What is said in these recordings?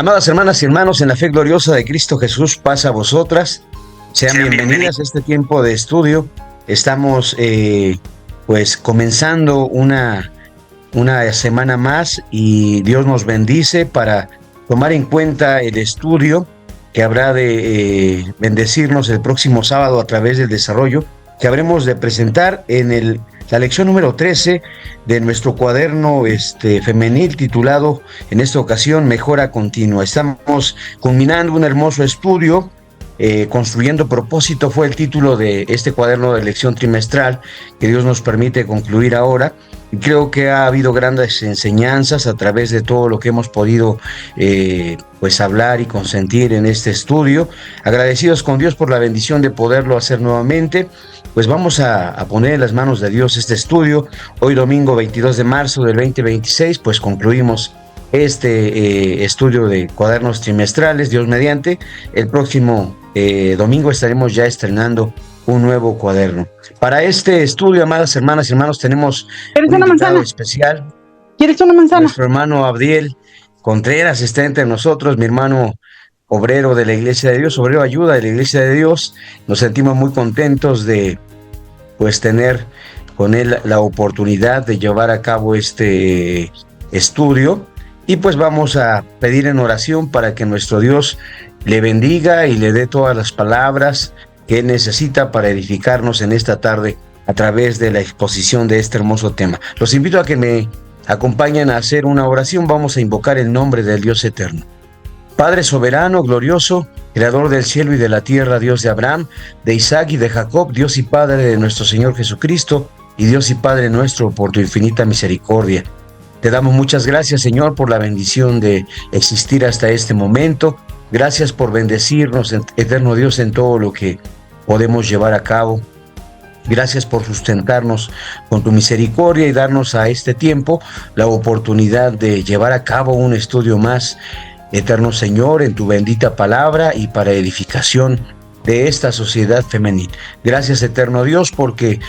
Amadas hermanas y hermanos, en la fe gloriosa de Cristo Jesús, paz a vosotras. Sean bienvenidas a este tiempo de estudio. Estamos pues comenzando una semana más y Dios nos bendice para tomar en cuenta el estudio que habrá de bendecirnos el próximo sábado a través del desarrollo que habremos de presentar en la lección número 13 de nuestro cuaderno femenil titulado en esta ocasión Mejora Continua. Estamos culminando un hermoso estudio. Construyendo propósito fue el título de este cuaderno de lección trimestral que Dios nos permite concluir ahora, y creo que ha habido grandes enseñanzas a través de todo lo que hemos podido pues hablar y consentir en este estudio. Agradecidos con Dios por la bendición de poderlo hacer nuevamente. Pues vamos a poner en las manos de Dios este estudio. Hoy domingo 22 de marzo del 2026 pues concluimos este estudio de cuadernos trimestrales, Dios mediante. El próximo domingo estaremos ya estrenando un nuevo cuaderno. Para este estudio, amadas hermanas y hermanos, tenemos un invitado especial. ¿Quieres una manzana? Nuestro hermano Abdiel Contreras está entre nosotros, mi hermano obrero de la Iglesia de Dios, obrero ayuda de la Iglesia de Dios. Nos sentimos muy contentos de pues tener con él la oportunidad de llevar a cabo este estudio. Y pues vamos a pedir en oración para que nuestro Dios le bendiga y le dé todas las palabras que él necesita para edificarnos en esta tarde a través de la exposición de este hermoso tema. Los invito a que me acompañen a hacer una oración. Vamos a invocar el nombre del Dios eterno. Padre soberano, glorioso, creador del cielo y de la tierra, Dios de Abraham, de Isaac y de Jacob, Dios y Padre de nuestro Señor Jesucristo, y Dios y Padre nuestro, por tu infinita misericordia. Te damos muchas gracias, Señor, por la bendición de existir hasta este momento. Gracias por bendecirnos, eterno Dios, en todo lo que podemos llevar a cabo. Gracias por sustentarnos con tu misericordia y darnos a este tiempo la oportunidad de llevar a cabo un estudio más, eterno Señor, en tu bendita palabra y para edificación de esta sociedad femenil. Gracias, eterno Dios, porque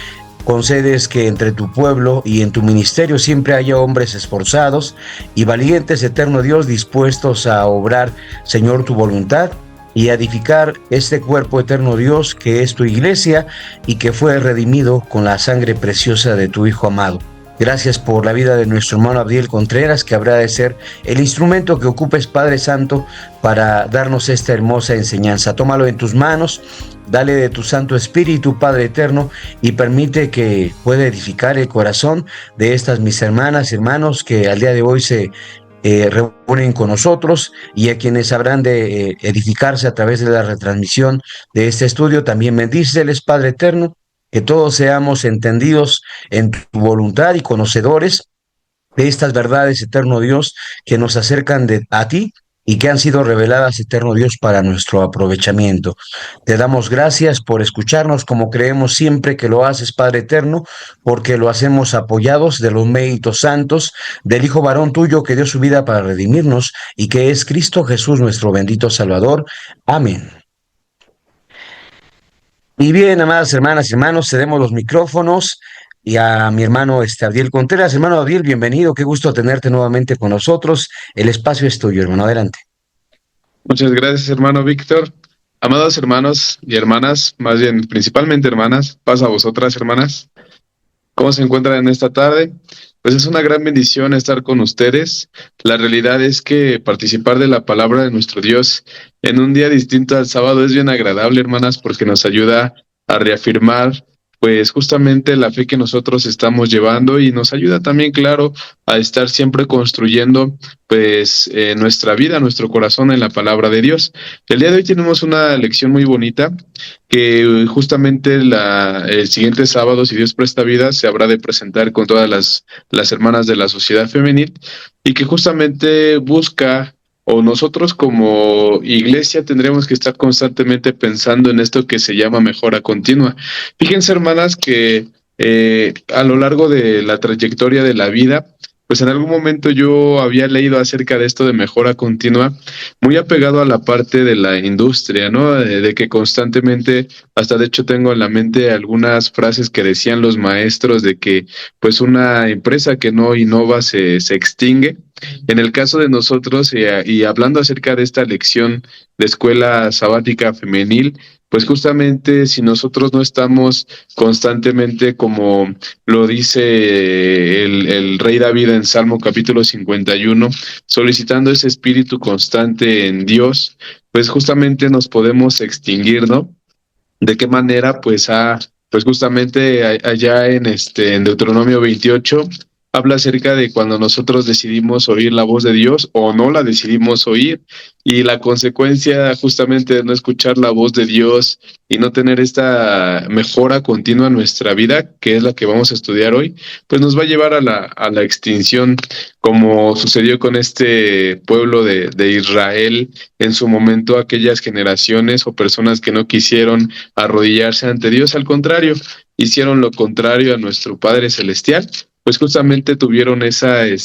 concedes que entre tu pueblo y en tu ministerio siempre haya hombres esforzados y valientes, eterno Dios, dispuestos a obrar, Señor, tu voluntad y a edificar este cuerpo, eterno Dios, que es tu iglesia y que fue redimido con la sangre preciosa de tu Hijo amado. Gracias por la vida de nuestro hermano Abdiel Contreras, que habrá de ser el instrumento que ocupes, Padre Santo, para darnos esta hermosa enseñanza. Tómalo en tus manos, dale de tu Santo Espíritu, Padre eterno, y permite que pueda edificar el corazón de estas mis hermanas y hermanos que al día de hoy se reúnen con nosotros, y a quienes habrán de edificarse a través de la retransmisión de este estudio. También bendíceles, Padre eterno, que todos seamos entendidos en tu voluntad y conocedores de estas verdades, eterno Dios, que nos acercan a ti y que han sido reveladas, eterno Dios, para nuestro aprovechamiento. Te damos gracias por escucharnos como creemos siempre que lo haces, Padre eterno, porque lo hacemos apoyados de los méritos santos del Hijo varón tuyo que dio su vida para redimirnos y que es Cristo Jesús, nuestro bendito Salvador. Amén. Y bien, amadas hermanas y hermanos, cedemos los micrófonos y a mi hermano Abdiel Contreras. Hermano Abdiel, bienvenido, qué gusto tenerte nuevamente con nosotros. El espacio es tuyo, hermano, adelante. Muchas gracias, hermano Víctor. Amados hermanos y hermanas, más bien principalmente hermanas, paz a vosotras, hermanas. ¿Cómo se encuentran en esta tarde? Pues es una gran bendición estar con ustedes. La realidad es que participar de la palabra de nuestro Dios en un día distinto al sábado es bien agradable, hermanas, porque nos ayuda a reafirmar pues justamente la fe que nosotros estamos llevando, y nos ayuda también, claro, a estar siempre construyendo pues nuestra vida, nuestro corazón en la palabra de Dios. El día de hoy tenemos una lección muy bonita que justamente el siguiente sábado, si Dios presta vida, se habrá de presentar con todas las hermanas de la sociedad femenil, y que justamente busca, o nosotros como iglesia tendremos que estar constantemente pensando en esto que se llama mejora continua. Fíjense, hermanas, que a lo largo de la trayectoria de la vida, pues en algún momento yo había leído acerca de esto de mejora continua, muy apegado a la parte de la industria, ¿no? De que constantemente, hasta de hecho tengo en la mente algunas frases que decían los maestros de que pues una empresa que no innova se extingue. En el caso de nosotros, y hablando acerca de esta lección de escuela sabática femenil, pues justamente si nosotros no estamos constantemente, como lo dice el rey David en Salmo capítulo 51, solicitando ese espíritu constante en Dios, pues justamente nos podemos extinguir, ¿no? ¿De qué manera? Pues justamente allá en Deuteronomio 28 habla acerca de cuando nosotros decidimos oír la voz de Dios o no la decidimos oír, y la consecuencia justamente de no escuchar la voz de Dios y no tener esta mejora continua en nuestra vida, que es la que vamos a estudiar hoy, pues nos va a llevar a la extinción, como sucedió con este pueblo de Israel en su momento, aquellas generaciones o personas que no quisieron arrodillarse ante Dios. Al contrario, hicieron lo contrario a nuestro Padre Celestial, pues justamente tuvieron ese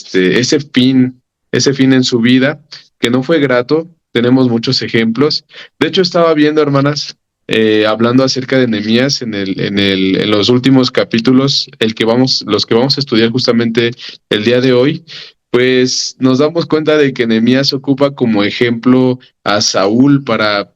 fin en su vida que no fue grato. Tenemos muchos ejemplos. De hecho, estaba viendo, hermanas, hablando acerca de Nehemías en los últimos capítulos, los que vamos a estudiar justamente el día de hoy, pues nos damos cuenta de que Nehemías ocupa como ejemplo a Saúl para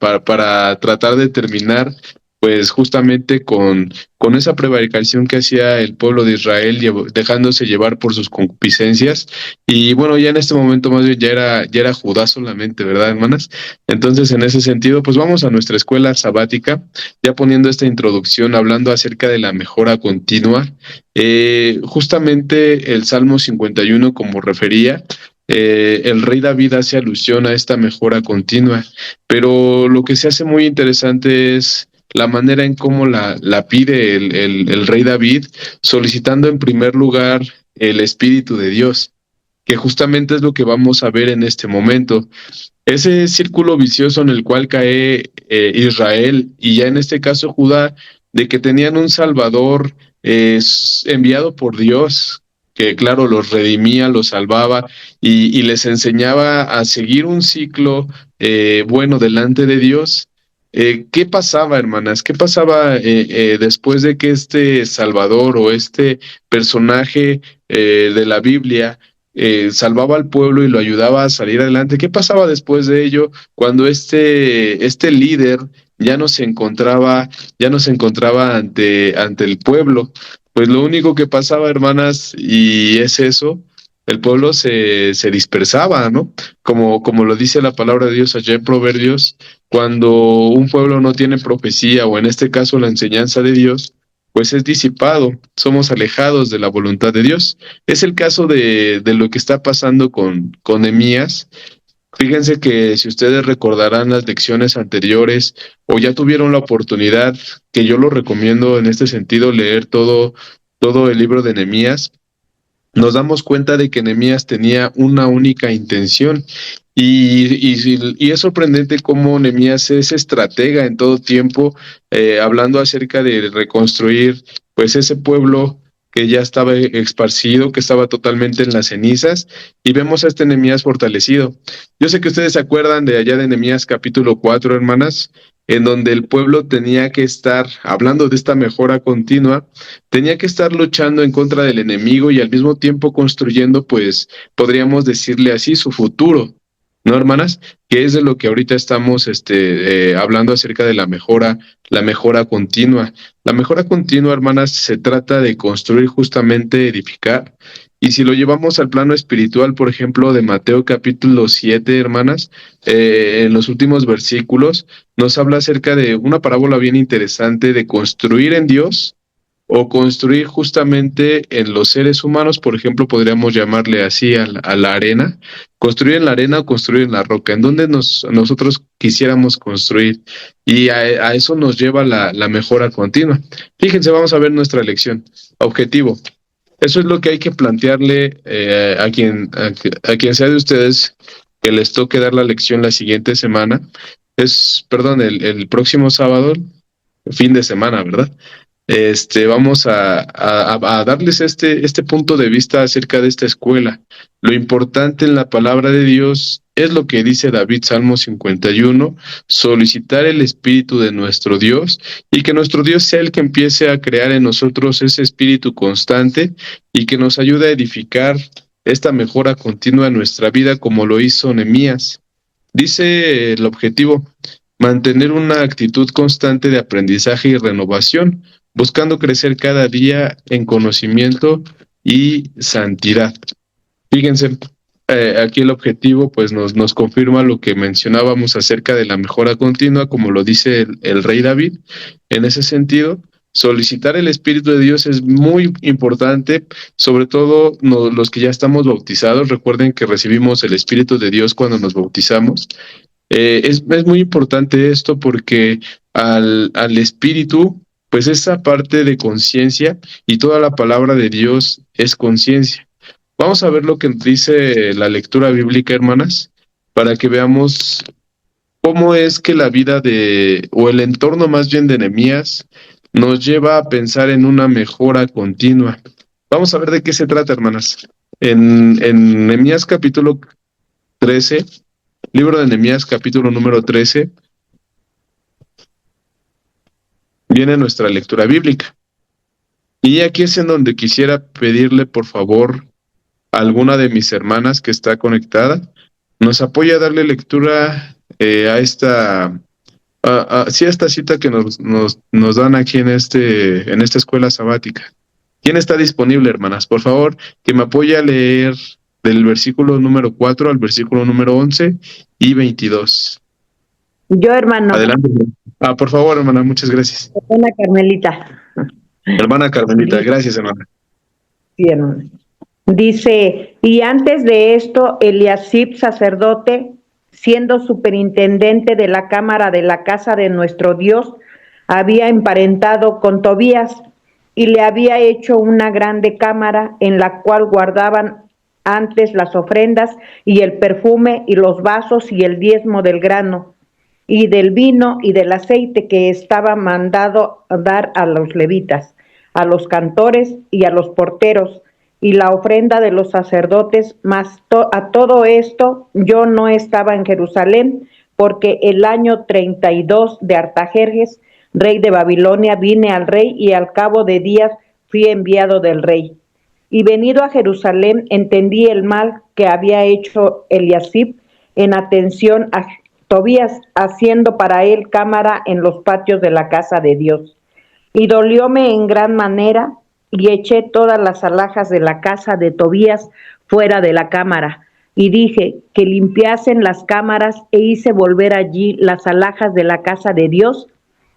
tratar de terminar, pues justamente con esa prevaricación que hacía el pueblo de Israel, dejándose llevar por sus concupiscencias. Y bueno, ya en este momento más bien ya era Judá solamente, ¿verdad, hermanas? Entonces, en ese sentido, pues vamos a nuestra escuela sabática, ya poniendo esta introducción, hablando acerca de la mejora continua. Justamente el Salmo 51, como refería, el rey David hace alusión a esta mejora continua, pero lo que se hace muy interesante es la manera en cómo la pide el rey David, solicitando en primer lugar el Espíritu de Dios, que justamente es lo que vamos a ver en este momento. Ese círculo vicioso en el cual cae Israel, y ya en este caso Judá, de que tenían un Salvador enviado por Dios, que claro, los redimía, los salvaba y les enseñaba a seguir un ciclo bueno delante de Dios. ¿Qué pasaba, hermanas? ¿Qué pasaba después de que este Salvador o este personaje de la Biblia salvaba al pueblo y lo ayudaba a salir adelante? ¿Qué pasaba después de ello cuando este líder ya no se encontraba ante el pueblo? Pues lo único que pasaba, hermanas, y es eso, el pueblo se dispersaba, ¿no? Como lo dice la palabra de Dios allá en Proverbios, cuando un pueblo no tiene profecía, o en este caso la enseñanza de Dios, pues es disipado, somos alejados de la voluntad de Dios. Es el caso de lo que está pasando con Nehemías. Fíjense que si ustedes recordarán las lecciones anteriores o ya tuvieron la oportunidad, que yo lo recomiendo en este sentido, leer todo el libro de Nehemías, nos damos cuenta de que Nehemías tenía una única intención. Y es sorprendente cómo Nehemías es estratega en todo tiempo, hablando acerca de reconstruir pues ese pueblo que ya estaba esparcido, que estaba totalmente en las cenizas, y vemos a este Nehemías fortalecido. Yo sé que ustedes se acuerdan de allá de Nehemías capítulo 4, hermanas, en donde el pueblo tenía que estar, hablando de esta mejora continua, tenía que estar luchando en contra del enemigo y al mismo tiempo construyendo, pues, podríamos decirle así, su futuro, ¿no, hermanas? Que es de lo que ahorita estamos hablando acerca de la mejora continua. La mejora continua, hermanas, se trata de construir, justamente edificar. Y si lo llevamos al plano espiritual, por ejemplo, de Mateo capítulo 7, hermanas, en los últimos versículos, nos habla acerca de una parábola bien interesante de construir en Dios o construir justamente en los seres humanos. Por ejemplo, podríamos llamarle así a la arena, construir en la arena o construir en la roca, en donde nosotros quisiéramos construir, y a eso nos lleva la mejora continua. Fíjense, vamos a ver nuestra lección. Objetivo. Eso es lo que hay que plantearle a quien sea de ustedes que les toque dar la lección la siguiente semana. El próximo sábado, fin de semana, ¿verdad? Vamos a darles este punto de vista acerca de esta escuela. Lo importante en la palabra de Dios es lo que dice David, Salmo 51, solicitar el Espíritu de nuestro Dios, y que nuestro Dios sea el que empiece a crear en nosotros ese espíritu constante y que nos ayude a edificar esta mejora continua en nuestra vida como lo hizo Nehemías. Dice el objetivo: mantener una actitud constante de aprendizaje y renovación, buscando crecer cada día en conocimiento y santidad. Fíjense, aquí el objetivo pues nos confirma lo que mencionábamos acerca de la mejora continua, como lo dice el rey David. En ese sentido, solicitar el Espíritu de Dios es muy importante, sobre todo los que ya estamos bautizados. Recuerden que recibimos el Espíritu de Dios cuando nos bautizamos. Es muy importante esto porque al Espíritu, pues esa parte de conciencia, y toda la palabra de Dios es conciencia. Vamos a ver lo que dice la lectura bíblica, hermanas, para que veamos cómo es que la vida o el entorno más bien de Nehemías nos lleva a pensar en una mejora continua. Vamos a ver de qué se trata, hermanas. En Nehemías capítulo 13, libro de Nehemías capítulo número 13, viene nuestra lectura bíblica. Y aquí es en donde quisiera pedirle, por favor, a alguna de mis hermanas que está conectada, nos apoya a darle lectura a esta cita que nos dan aquí en esta escuela sabática. ¿Quién está disponible, hermanas? Por favor, que me apoye a leer del versículo número 4 al versículo número 11 y 22. Yo, hermano. Adelante. Por favor, hermana, muchas gracias. Hermana Carmelita. Hermana Carmelita, gracias, hermana. Sí, hermano. Dice, y antes de esto, Eliasib, sacerdote, siendo superintendente de la cámara de la casa de nuestro Dios, había emparentado con Tobías y le había hecho una grande cámara en la cual guardaban antes las ofrendas y el perfume y los vasos y el diezmo del grano y del vino y del aceite que estaba mandado dar a los levitas, a los cantores y a los porteros, y la ofrenda de los sacerdotes, mas a todo esto yo no estaba en Jerusalén, porque el año 32 de Artajerjes, rey de Babilonia, vine al rey, y al cabo de días fui enviado del rey. Y venido a Jerusalén, entendí el mal que había hecho Eliasib en atención a Tobías, haciendo para él cámara en los patios de la casa de Dios. Y dolióme en gran manera, y eché todas las alhajas de la casa de Tobías fuera de la cámara, y dije que limpiasen las cámaras, e hice volver allí las alhajas de la casa de Dios,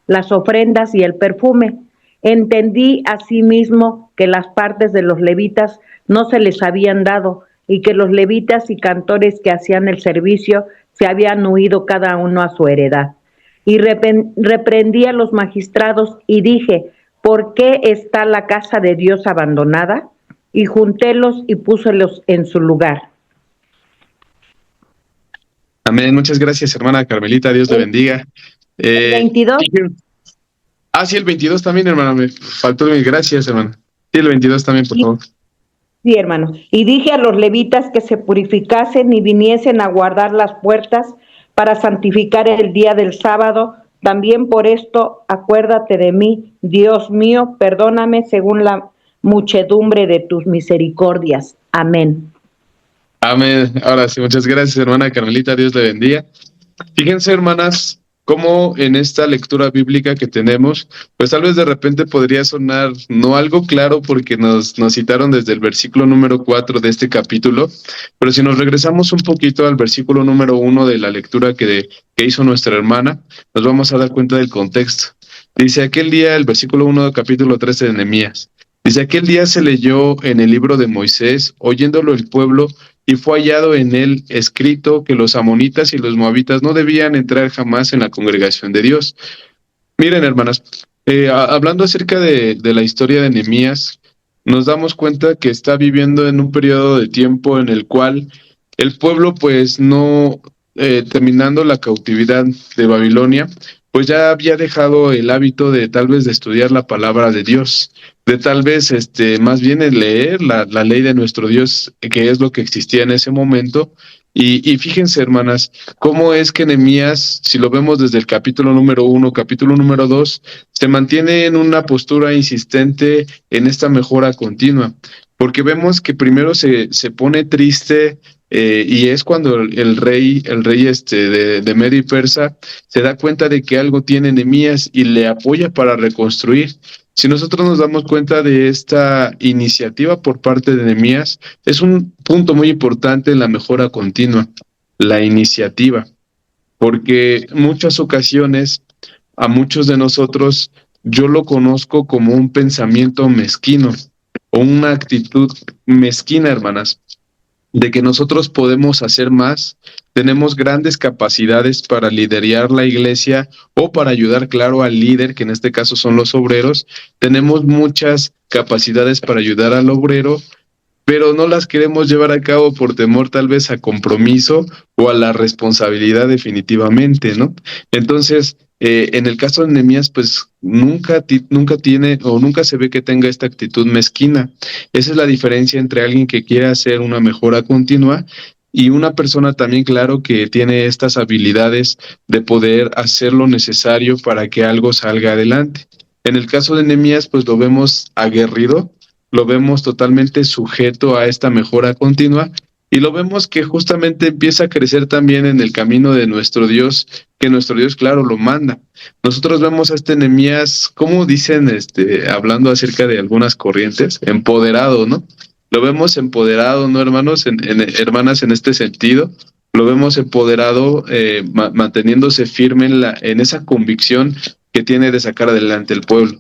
las ofrendas y el perfume. Entendí asimismo que las partes de los levitas no se les habían dado, y que los levitas y cantores que hacían el servicio se habían huido cada uno a su heredad. Y reprendí a los magistrados y dije, ¿por qué está la casa de Dios abandonada? Y juntélos y púselos en su lugar. Amén, muchas gracias, hermana Carmelita, Dios le bendiga. ¿El 22? Sí, el 22 también, hermana, me faltó gracias, hermana. Sí, el 22 también, por favor. Sí, hermano. Y dije a los levitas que se purificasen y viniesen a guardar las puertas para santificar el día del sábado. También por esto acuérdate de mí, Dios mío, perdóname según la muchedumbre de tus misericordias. Amén. Amén. Ahora sí, muchas gracias, hermana Carmelita, Dios le bendiga. Fíjense, hermanas, cómo en esta lectura bíblica que tenemos, pues tal vez de repente podría sonar no algo claro porque nos citaron desde el versículo número 4 de este capítulo, pero si nos regresamos un poquito al versículo número 1 de la lectura que hizo nuestra hermana, nos vamos a dar cuenta del contexto. Dice, aquel día, el versículo 1 del capítulo 13 de Nehemías, dice, aquel día se leyó en el libro de Moisés, oyéndolo el pueblo, y fue hallado en él escrito que los amonitas y los moabitas no debían entrar jamás en la congregación de Dios. Miren, hermanas, hablando acerca de la historia de Nehemías, nos damos cuenta que está viviendo en un periodo de tiempo en el cual el pueblo, pues no, terminando la cautividad de Babilonia, pues ya había dejado el hábito de tal vez de estudiar la palabra de Dios, de tal vez más bien el leer la ley de nuestro Dios, que es lo que existía en ese momento. Y fíjense, hermanas, cómo es que Nehemías, si lo vemos desde el capítulo número 1, capítulo número 2, se mantiene en una postura insistente en esta mejora continua. porque vemos que primero se pone triste, y es cuando el rey de Medio y Persa se da cuenta de que algo tiene Nehemías y le apoya para reconstruir. Si nosotros nos damos cuenta de esta iniciativa por parte de Nehemías, es un punto muy importante en la mejora continua, la iniciativa, porque en muchas ocasiones a muchos de nosotros yo lo conozco como un pensamiento mezquino o una actitud mezquina, hermanas, de que nosotros podemos hacer más, tenemos grandes capacidades para liderar la iglesia o para ayudar, claro, al líder, que en este caso son los obreros, tenemos muchas capacidades para ayudar al obrero, pero no las queremos llevar a cabo por temor tal vez a compromiso o a la responsabilidad definitivamente, ¿no? Entonces, en el caso de Nehemías, pues nunca tiene o nunca se ve que tenga esta actitud mezquina. Esa es la diferencia entre alguien que quiere hacer una mejora continua y una persona también, claro, que tiene estas habilidades de poder hacer lo necesario para que algo salga adelante. En el caso de Nehemías, pues lo vemos aguerrido, lo vemos totalmente sujeto a esta mejora continua y lo vemos que justamente empieza a crecer también en el camino de nuestro Dios, que nuestro Dios, claro, lo manda. Nosotros vemos a este Nehemías, como dicen, hablando acerca de algunas corrientes, empoderado, ¿no? Lo vemos empoderado, ¿no, hermanos, hermanas, en este sentido? Lo vemos empoderado, manteniéndose firme en esa convicción que tiene de sacar adelante el pueblo.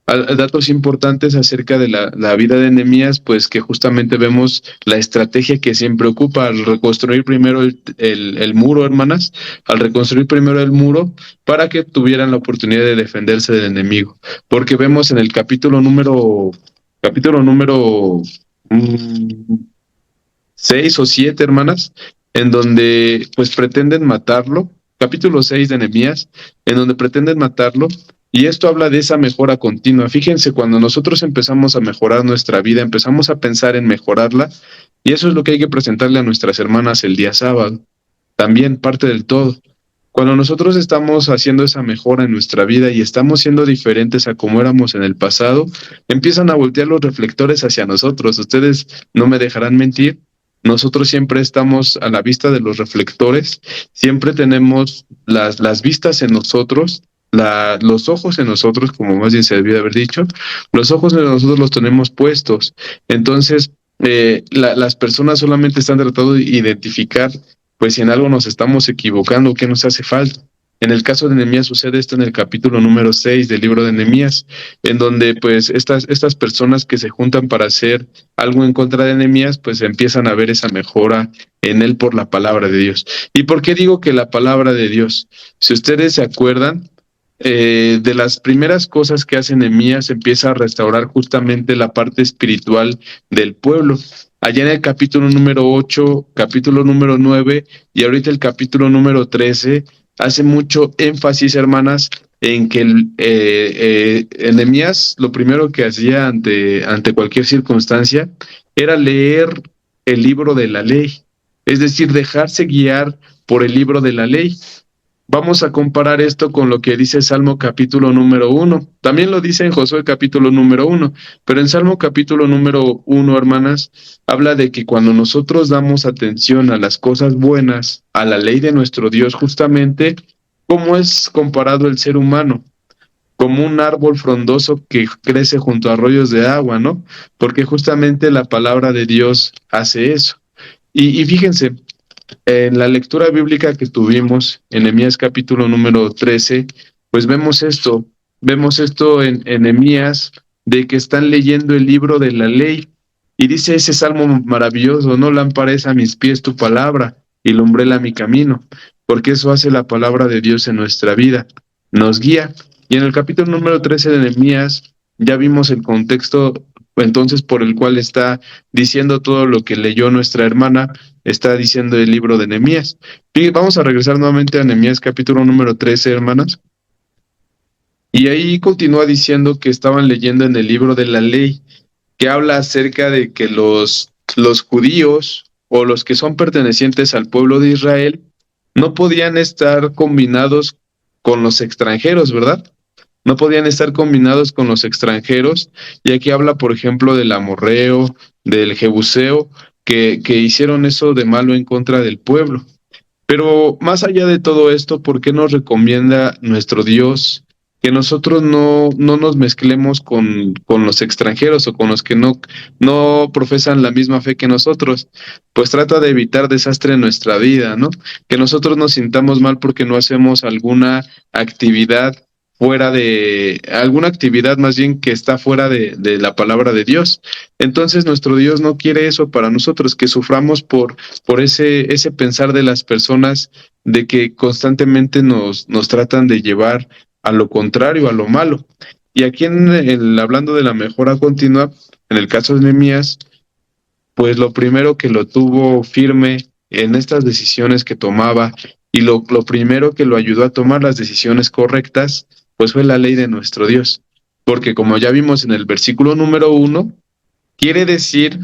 Datos importantes acerca de la vida de Nehemías, pues que justamente vemos la estrategia que siempre ocupa al reconstruir primero el muro, hermanas, al reconstruir primero el muro para que tuvieran la oportunidad de defenderse del enemigo. Porque vemos en el capítulo número 6 o 7, hermanas, en donde pues pretenden matarlo, capítulo 6 de Nehemías, en donde pretenden matarlo. Y esto habla de esa mejora continua. Fíjense, cuando nosotros empezamos a mejorar nuestra vida, empezamos a pensar en mejorarla, y eso es lo que hay que presentarle a nuestras hermanas el día sábado. También parte del todo. Cuando nosotros estamos haciendo esa mejora en nuestra vida y estamos siendo diferentes a como éramos en el pasado, empiezan a voltear los reflectores hacia nosotros. Ustedes no me dejarán mentir. Nosotros siempre estamos a la vista de los reflectores, siempre tenemos las vistas en nosotros, los ojos en nosotros, como más bien se debía haber dicho, los ojos en nosotros los tenemos puestos. Entonces, las personas solamente están tratando de identificar, pues si en algo nos estamos equivocando, qué nos hace falta. En el caso de Nehemías sucede esto en el capítulo número 6 del libro de Nehemías, en donde pues estas personas que se juntan para hacer algo en contra de Nehemías, pues empiezan a ver esa mejora en él por la palabra de Dios. ¿Y por qué digo que la palabra de Dios? Si ustedes se acuerdan, de las primeras cosas que hace Nehemías, empieza a restaurar justamente la parte espiritual del pueblo. Allá en el capítulo número 8, capítulo número 9 y ahorita el capítulo número 13, hace mucho énfasis, hermanas, en que Nehemías lo primero que hacía ante cualquier circunstancia era leer el libro de la ley, es decir, dejarse guiar por el libro de la ley. Vamos a comparar esto con lo que dice Salmo capítulo número 1. También lo dice en Josué capítulo número 1, pero en Salmo capítulo número 1, hermanas, habla de que cuando nosotros damos atención a las cosas buenas, a la ley de nuestro Dios, justamente, ¿cómo es comparado el ser humano? Como un árbol frondoso que crece junto a arroyos de agua, ¿no? Porque justamente la palabra de Dios hace eso. Y fíjense, en la lectura bíblica que tuvimos en Nehemías capítulo número 13, pues vemos esto en Nehemías, de que están leyendo el libro de la ley, y dice ese salmo maravilloso: no lámpara es a mis pies tu palabra, y lumbrera mi camino, porque eso hace la palabra de Dios en nuestra vida, nos guía. Y en el capítulo número 13 de Nehemías ya vimos el contexto entonces por el cual está diciendo todo lo que leyó nuestra hermana, está diciendo el libro de Nehemías. Y vamos a regresar nuevamente a Nehemías capítulo número 13, hermanas. Y ahí continúa diciendo que estaban leyendo en el libro de la ley, que habla acerca de que los judíos o los que son pertenecientes al pueblo de Israel no podían estar combinados con los extranjeros, ¿verdad? No podían estar combinados con los extranjeros, y aquí habla, por ejemplo, del amorreo, del Jebuseo, que hicieron eso de malo en contra del pueblo. Pero más allá de todo esto, ¿por qué nos recomienda nuestro Dios que nosotros no nos mezclemos con los extranjeros o con los que no profesan la misma fe que nosotros? Pues trata de evitar desastre en nuestra vida, ¿no? Que nosotros nos sintamos mal porque no hacemos alguna actividad más bien que está fuera de la palabra de Dios. Entonces nuestro Dios no quiere eso para nosotros, que suframos por ese pensar de las personas de que constantemente nos tratan de llevar a lo contrario, a lo malo. Y aquí hablando de la mejora continua, en el caso de Nehemías, pues lo primero que lo tuvo firme en estas decisiones que tomaba y lo primero que lo ayudó a tomar las decisiones correctas, pues fue la ley de nuestro Dios. Porque como ya vimos en el versículo número 1, quiere decir,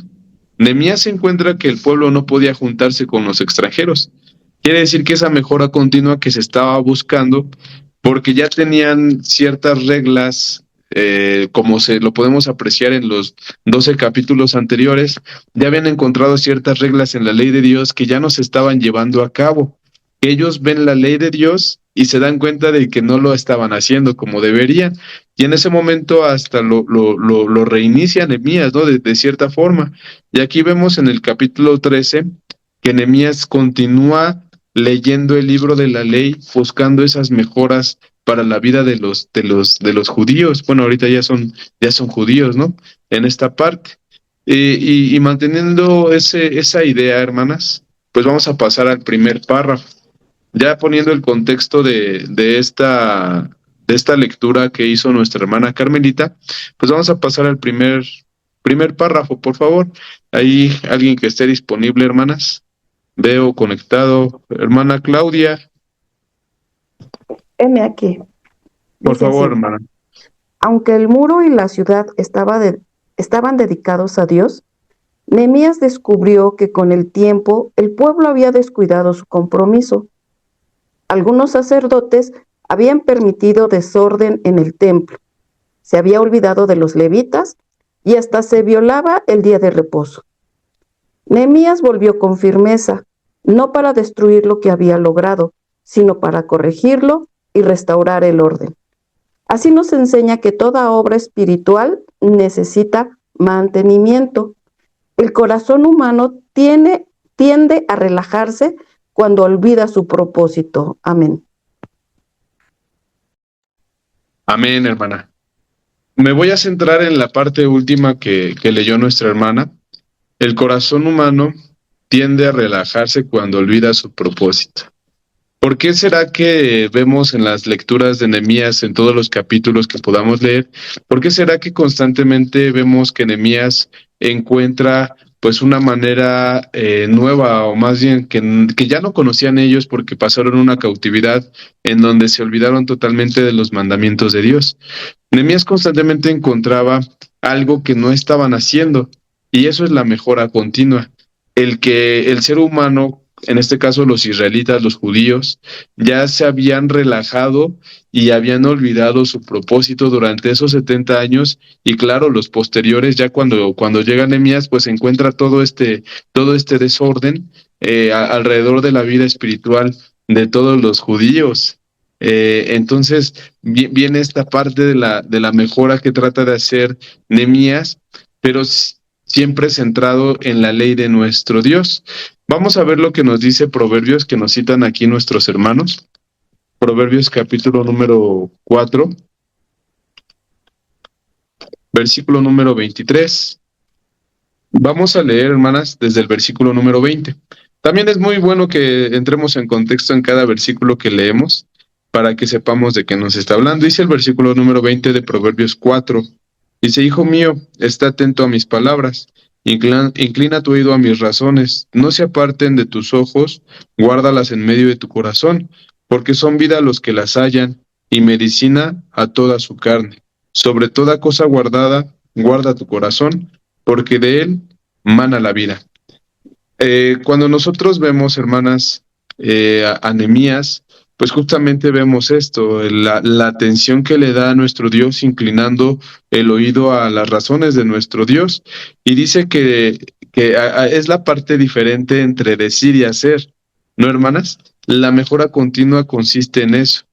Nehemías encuentra que el pueblo no podía juntarse con los extranjeros. Quiere decir que esa mejora continua que se estaba buscando, porque ya tenían ciertas reglas, como lo podemos apreciar en los 12 capítulos anteriores, ya habían encontrado ciertas reglas en la ley de Dios que ya no se estaban llevando a cabo. Ellos ven la ley de Dios y se dan cuenta de que no lo estaban haciendo como deberían. Y en ese momento hasta lo reinicia Nehemías, ¿no? De cierta forma. Y aquí vemos en el capítulo 13 que Nehemías continúa leyendo el libro de la ley, buscando esas mejoras para la vida de los judíos. Bueno, ahorita ya son judíos, ¿no? En esta parte. Y manteniendo esa idea, hermanas, pues vamos a pasar al primer párrafo. Ya poniendo el contexto de esta lectura que hizo nuestra hermana Carmelita, pues vamos a pasar al primer párrafo, por favor. Ahí alguien que esté disponible, hermanas. Veo conectado. Hermana Claudia. Heme aquí. Por Dice favor, así: hermana. Aunque el muro y la ciudad estaban dedicados a Dios, Nehemías descubrió que con el tiempo el pueblo había descuidado su compromiso. Algunos sacerdotes habían permitido desorden en el templo, se había olvidado de los levitas y hasta se violaba el día de reposo. Nehemías volvió con firmeza, no para destruir lo que había logrado, sino para corregirlo y restaurar el orden. Así nos enseña que toda obra espiritual necesita mantenimiento. El corazón humano tiende a relajarse cuando olvida su propósito. Amén. Amén, hermana. Me voy a centrar en la parte última que leyó nuestra hermana. El corazón humano tiende a relajarse cuando olvida su propósito. ¿Por qué será que vemos en las lecturas de Nehemías, en todos los capítulos que podamos leer, por qué será que constantemente vemos que Nehemías encuentra pues una manera nueva, o más bien que ya no conocían ellos porque pasaron una cautividad en donde se olvidaron totalmente de los mandamientos de Dios? Nehemías constantemente encontraba algo que no estaban haciendo, y eso es la mejora continua. El que el ser humano, en este caso los israelitas, los judíos, ya se habían relajado y habían olvidado su propósito durante esos 70 años, y claro, los posteriores, ya cuando llega Nehemías, pues se encuentra todo este desorden alrededor de la vida espiritual de todos los judíos. Entonces viene esta parte de la mejora que trata de hacer Nehemías, pero siempre centrado en la ley de nuestro Dios. Vamos a ver lo que nos dice Proverbios, que nos citan aquí nuestros hermanos. Proverbios capítulo número 4, versículo número 23. Vamos a leer, hermanas, desde el versículo número 20. También es muy bueno que entremos en contexto en cada versículo que leemos para que sepamos de qué nos está hablando. Dice el versículo número 20 de Proverbios 4. Dice: Hijo mío, está atento a mis palabras, inclina tu oído a mis razones, no se aparten de tus ojos, guárdalas en medio de tu corazón, porque son vida a los que las hallan, y medicina a toda su carne. Sobre toda cosa guardada, guarda tu corazón, porque de él mana la vida. Cuando nosotros vemos, hermanas, a Nehemías, pues justamente vemos esto, la atención que le da a nuestro Dios, inclinando el oído a las razones de nuestro Dios. Y dice que es la parte diferente entre decir y hacer, ¿no, hermanas? La mejora continua consiste en eso,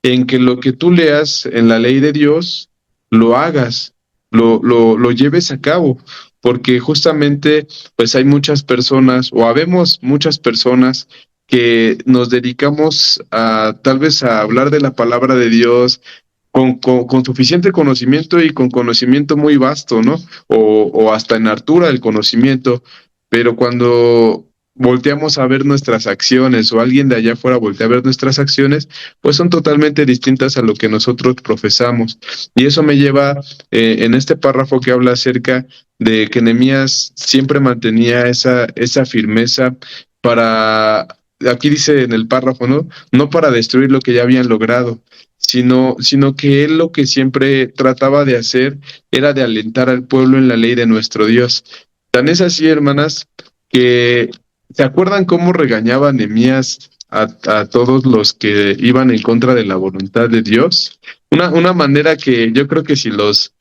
en que lo que tú leas en la ley de Dios, lo hagas, lo lleves a cabo, porque justamente pues hay muchas personas, o habemos muchas personas que nos dedicamos a tal vez a hablar de la palabra de Dios con suficiente conocimiento y con conocimiento muy vasto, ¿no? O hasta en altura del conocimiento, pero cuando volteamos a ver nuestras acciones o alguien de allá afuera voltea a ver nuestras acciones, pues son totalmente distintas a lo que nosotros profesamos. Y eso me lleva en este párrafo que habla acerca de que Nehemías siempre mantenía esa firmeza para, aquí dice en el párrafo, ¿no? No para destruir lo que ya habían logrado, sino que él lo que siempre trataba de hacer era de alentar al pueblo en la ley de nuestro Dios. Tan es así, hermanas, que ¿se acuerdan cómo regañaba Nehemías a todos los que iban en contra de la voluntad de Dios? Una manera que yo creo que si los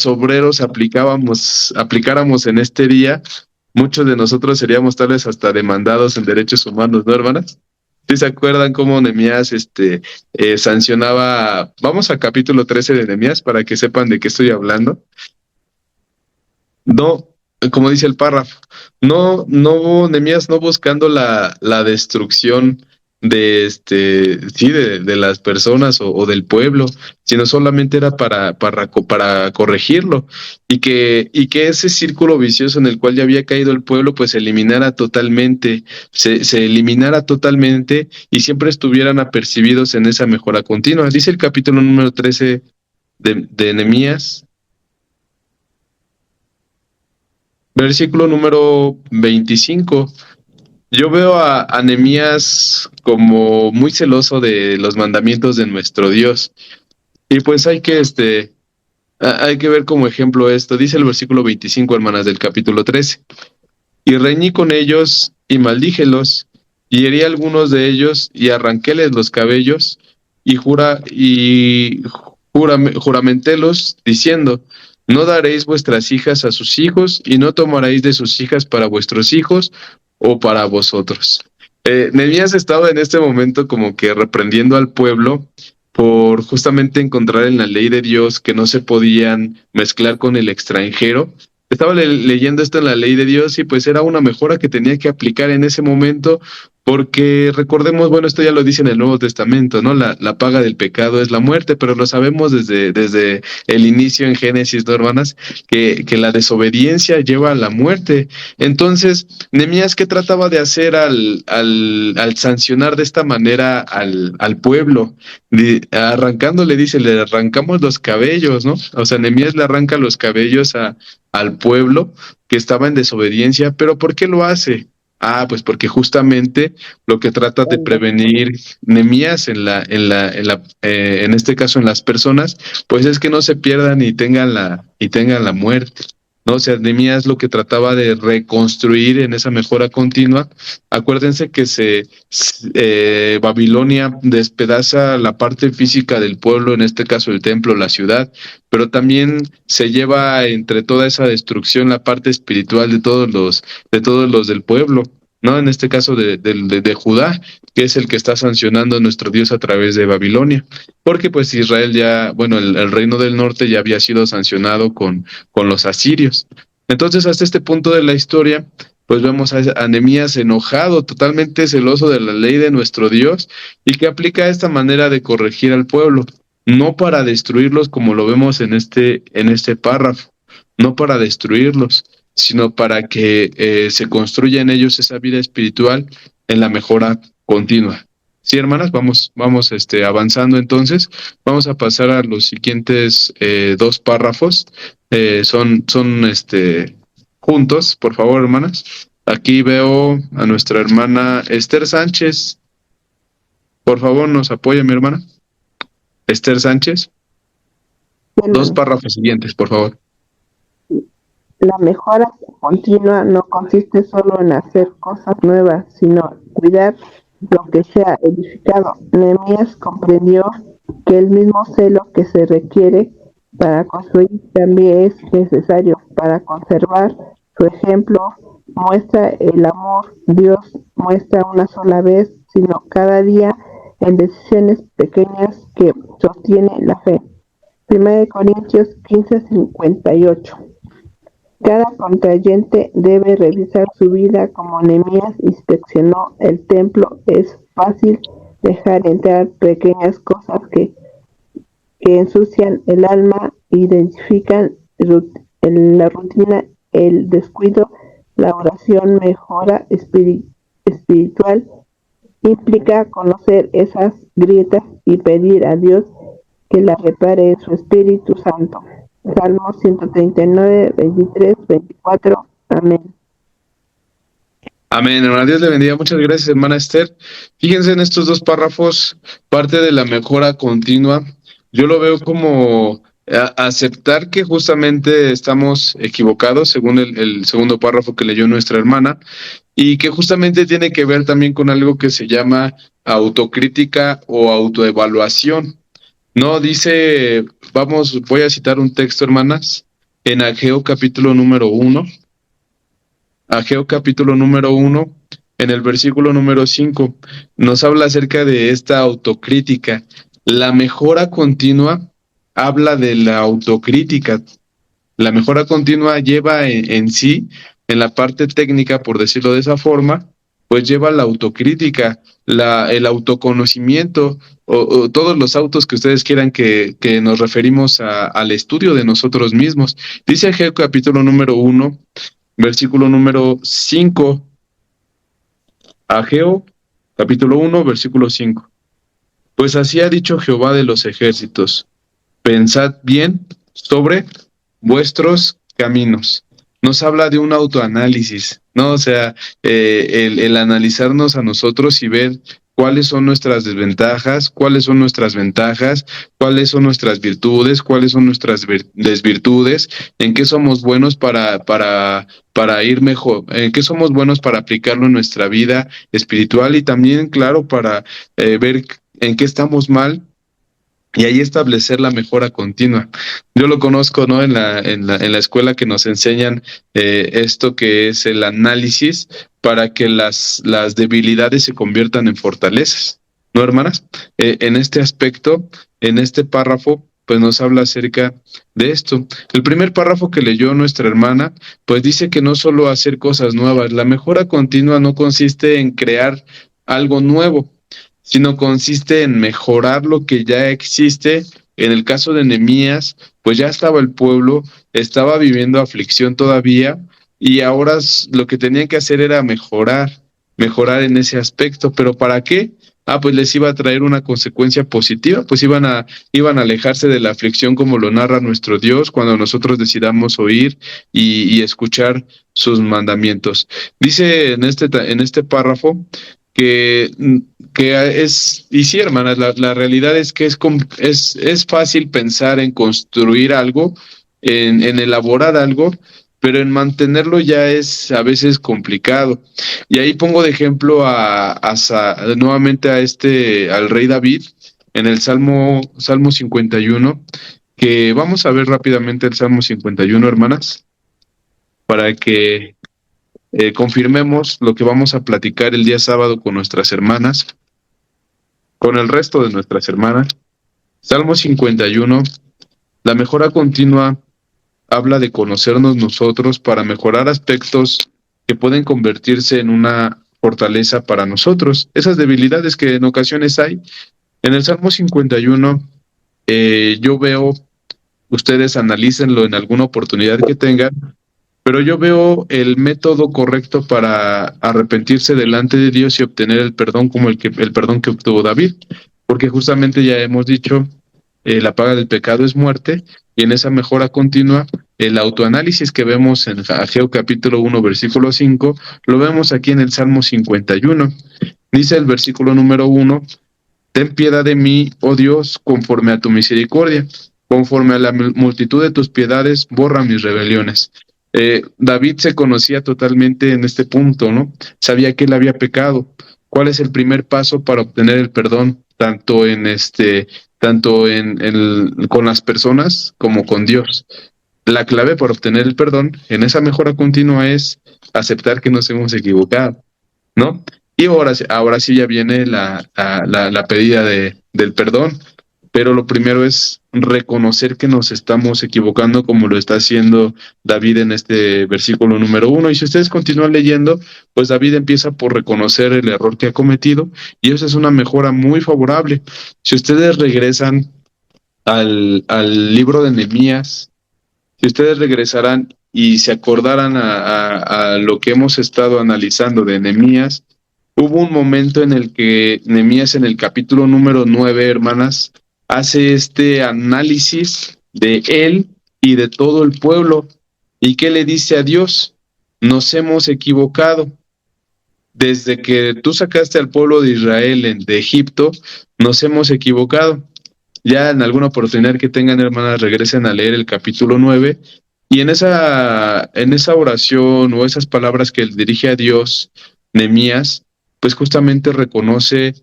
obreros aplicáramos en este día, muchos de nosotros seríamos tal vez hasta demandados en derechos humanos, ¿no, hermanas? ¿Sí se acuerdan cómo Nehemías sancionaba? Vamos al capítulo 13 de Nehemías para que sepan de qué estoy hablando. No, como dice el párrafo, Nehemías no buscando la destrucción de las personas o del pueblo, sino solamente era para corregirlo y que ese círculo vicioso en el cual ya había caído el pueblo, pues se eliminara totalmente, se eliminara totalmente y siempre estuvieran apercibidos en esa mejora continua. Dice el capítulo número 13 de Nehemías. Versículo número 25. Yo veo a Nehemías como muy celoso de los mandamientos de nuestro Dios. Y pues hay que ver como ejemplo esto. Dice el versículo 25, hermanas, del capítulo 13. Y reñí con ellos y maldíjelos, y herí a algunos de ellos, y arranquéles los cabellos, y juramentélos, diciendo: no daréis vuestras hijas a sus hijos, y no tomaréis de sus hijas para vuestros hijos o para vosotros. Nehemías estaba en este momento como que reprendiendo al pueblo por justamente encontrar en la ley de Dios que no se podían mezclar con el extranjero. Estaba leyendo esto en la ley de Dios y pues era una mejora que tenía que aplicar en ese momento, porque recordemos, bueno, esto ya lo dice en el Nuevo Testamento, ¿no? La paga del pecado es la muerte, pero lo sabemos desde el inicio en Génesis, ¿no, hermanas? Que la desobediencia lleva a la muerte. Entonces, Nehemías, ¿qué trataba de hacer al sancionar de esta manera al pueblo? Arrancándole, dice, le arrancamos los cabellos, ¿no? O sea, Nehemías le arranca los cabellos al pueblo que estaba en desobediencia, pero ¿por qué lo hace? Pues porque justamente lo que trata de prevenir Nehemías en este caso en las personas, pues es que no se pierdan y tengan la muerte, ¿no? O sea, Nehemías lo que trataba de reconstruir en esa mejora continua. Acuérdense que Babilonia despedaza la parte física del pueblo, en este caso el templo, la ciudad, pero también se lleva entre toda esa destrucción la parte espiritual de todos los del pueblo, ¿no? En este caso de Judá, que es el que está sancionando a nuestro Dios a través de Babilonia, porque pues Israel ya, bueno, el reino del norte ya había sido sancionado con los asirios. Entonces, hasta este punto de la historia, pues vemos a Nehemías enojado, totalmente celoso de la ley de nuestro Dios, y que aplica esta manera de corregir al pueblo, no para destruirlos como lo vemos en este párrafo, no para destruirlos, sino para que se construya en ellos esa vida espiritual en la mejora continua. Sí, hermanas, vamos avanzando entonces. Vamos a pasar a los siguientes dos párrafos. Son juntos, por favor, hermanas. Aquí veo a nuestra hermana Esther Sánchez. Por favor, nos apoya mi hermana. Esther Sánchez. Dos párrafos siguientes, por favor. La mejora continua no consiste solo en hacer cosas nuevas, sino cuidar lo que se ha edificado. Nehemías comprendió que el mismo celo que se requiere para construir también es necesario para conservar. Su ejemplo muestra el amor. Dios muestra una sola vez, sino cada día en decisiones pequeñas que sostienen la fe. 1 Corintios 15:58. Cada contrayente debe revisar su vida como Nehemías inspeccionó el templo. Es fácil dejar entrar pequeñas cosas que ensucian el alma, identifican la rutina, el descuido. La oración mejora espiritual implica conocer esas grietas y pedir a Dios que las repare en su Espíritu Santo. Salmos 139, 23, 24. Amén. Amén, hermana. Dios le bendiga. Muchas gracias, hermana Esther. Fíjense en estos dos párrafos, parte de la mejora continua. Yo lo veo como aceptar que justamente estamos equivocados, según el segundo párrafo que leyó nuestra hermana, y que justamente tiene que ver también con algo que se llama autocrítica o autoevaluación. No, dice, voy a citar un texto, hermanas, en Ageo capítulo número 1. Ageo capítulo número 1, en el versículo número 5, nos habla acerca de esta autocrítica. La mejora continua habla de la autocrítica. La mejora continua lleva en sí, en la parte técnica, por decirlo de esa forma, pues lleva la autocrítica, el autoconocimiento, o todos los autos que ustedes quieran que nos referimos al estudio de nosotros mismos. Dice Ageo capítulo número 1, versículo número 5. Ageo, capítulo 1, versículo 5. Pues así ha dicho Jehová de los ejércitos: pensad bien sobre vuestros caminos. Nos habla de un autoanálisis, ¿no? O sea, el analizarnos a nosotros y ver cuáles son nuestras desventajas, cuáles son nuestras ventajas, cuáles son nuestras virtudes, cuáles son nuestras desvirtudes, en qué somos buenos para ir mejor, en qué somos buenos para aplicarlo en nuestra vida espiritual, y también, claro, para ver en qué estamos mal, y ahí establecer la mejora continua. Yo lo conozco, ¿no? En la escuela, que nos enseñan esto que es el análisis para que las debilidades se conviertan en fortalezas, ¿no, hermanas? En este aspecto, en este párrafo, pues nos habla acerca de esto. El primer párrafo que leyó nuestra hermana, pues dice que no solo hacer cosas nuevas, la mejora continua no consiste en crear algo nuevo, sino consiste en mejorar lo que ya existe. En el caso de Nehemías, pues ya estaba el pueblo, estaba viviendo aflicción todavía, y ahora lo que tenían que hacer era mejorar en ese aspecto. ¿Pero para qué? Pues les iba a traer una consecuencia positiva, pues iban a alejarse de la aflicción, como lo narra nuestro Dios, cuando nosotros decidamos oír y escuchar sus mandamientos. Dice en este párrafo que es, y sí, hermanas, la realidad es que es fácil pensar en construir algo, en elaborar algo, pero en mantenerlo ya es a veces complicado. Y ahí pongo de ejemplo nuevamente al rey David, en el Salmo 51, que vamos a ver rápidamente el Salmo 51, hermanas, para que confirmemos lo que vamos a platicar el día sábado con nuestras hermanas, con el resto de nuestras hermanas. Salmo 51, la mejora continua habla de conocernos nosotros para mejorar aspectos que pueden convertirse en una fortaleza para nosotros. Esas debilidades que en ocasiones hay. En el Salmo 51, yo veo, ustedes analícenlo en alguna oportunidad que tengan, pero yo veo el método correcto para arrepentirse delante de Dios y obtener el perdón, como el perdón que obtuvo David, porque justamente ya hemos dicho, la paga del pecado es muerte, y en esa mejora continua, el autoanálisis que vemos en Ageo capítulo 1, versículo 5, lo vemos aquí en el Salmo 51. Dice el versículo número 1, ten piedad de mí, oh Dios, conforme a tu misericordia, conforme a la multitud de tus piedades, borra mis rebeliones. David se conocía totalmente en este punto, ¿no? Sabía que él había pecado. ¿Cuál es el primer paso para obtener el perdón? Tanto con las personas como con Dios. La clave para obtener el perdón en esa mejora continua es aceptar que nos hemos equivocado, ¿no? Y ahora sí ya viene la pedida del perdón, pero lo primero es reconocer que nos estamos equivocando, como lo está haciendo David en este versículo número 1. Y si ustedes continúan leyendo, pues David empieza por reconocer el error que ha cometido, y eso es una mejora muy favorable. Si ustedes regresan al libro de Nehemías, si ustedes regresaran y se acordaran a lo que hemos estado analizando de Nehemías, hubo un momento en el que Nehemías, en el capítulo número 9, hermanas, hace este análisis de él y de todo el pueblo. ¿Y qué le dice a Dios? Nos hemos equivocado. Desde que tú sacaste al pueblo de Israel de Egipto, nos hemos equivocado. Ya en alguna oportunidad que tengan, hermanas, regresen a leer el capítulo 9, y en esa oración o esas palabras que él dirige a Dios, Nehemías, pues justamente reconoce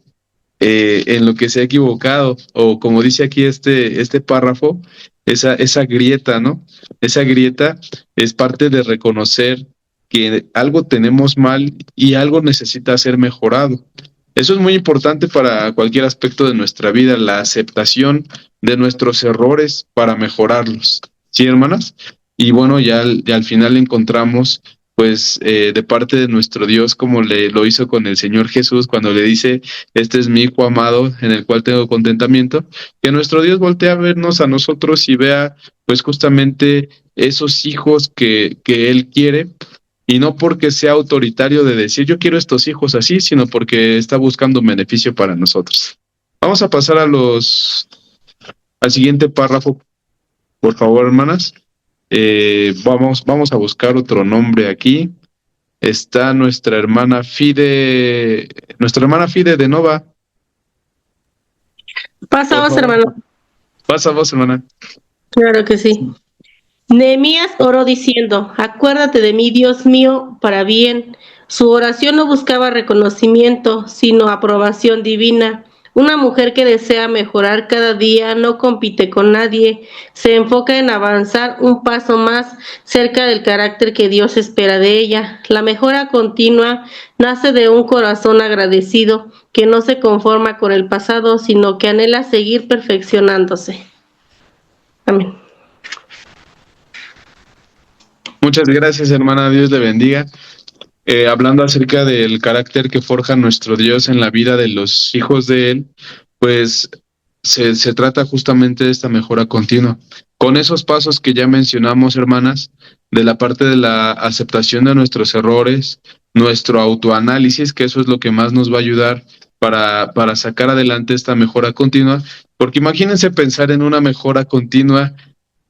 en lo que se ha equivocado, o como dice aquí este párrafo, esa grieta, ¿no? Esa grieta es parte de reconocer que algo tenemos mal y algo necesita ser mejorado. Eso es muy importante para cualquier aspecto de nuestra vida, la aceptación de nuestros errores para mejorarlos. ¿Sí, hermanas? Y bueno, ya al final encontramos, pues, de parte de nuestro Dios, como lo hizo con el Señor Jesús, cuando le dice, este es mi hijo amado, en el cual tengo contentamiento, que nuestro Dios voltea a vernos a nosotros y vea, pues, justamente esos hijos que Él quiere, y no porque sea autoritario de decir yo quiero estos hijos así, sino porque está buscando un beneficio para nosotros. Vamos a pasar al siguiente párrafo, por favor, hermanas. Vamos a buscar otro nombre aquí. Está nuestra hermana Fide de Nova. Pasa vos, hermano. Pasa vos, hermana. Claro que sí. Nehemías oró diciendo, acuérdate de mí, Dios mío, para bien. Su oración no buscaba reconocimiento, sino aprobación divina. Una mujer que desea mejorar cada día no compite con nadie, se enfoca en avanzar un paso más cerca del carácter que Dios espera de ella. La mejora continua nace de un corazón agradecido que no se conforma con el pasado, sino que anhela seguir perfeccionándose. Amén. Muchas gracias, hermana. Dios le bendiga. Hablando acerca del carácter que forja nuestro Dios en la vida de los hijos de Él, pues se trata justamente de esta mejora continua. Con esos pasos que ya mencionamos, hermanas, de la parte de la aceptación de nuestros errores, nuestro autoanálisis, que eso es lo que más nos va a ayudar para sacar adelante esta mejora continua, porque imagínense pensar en una mejora continua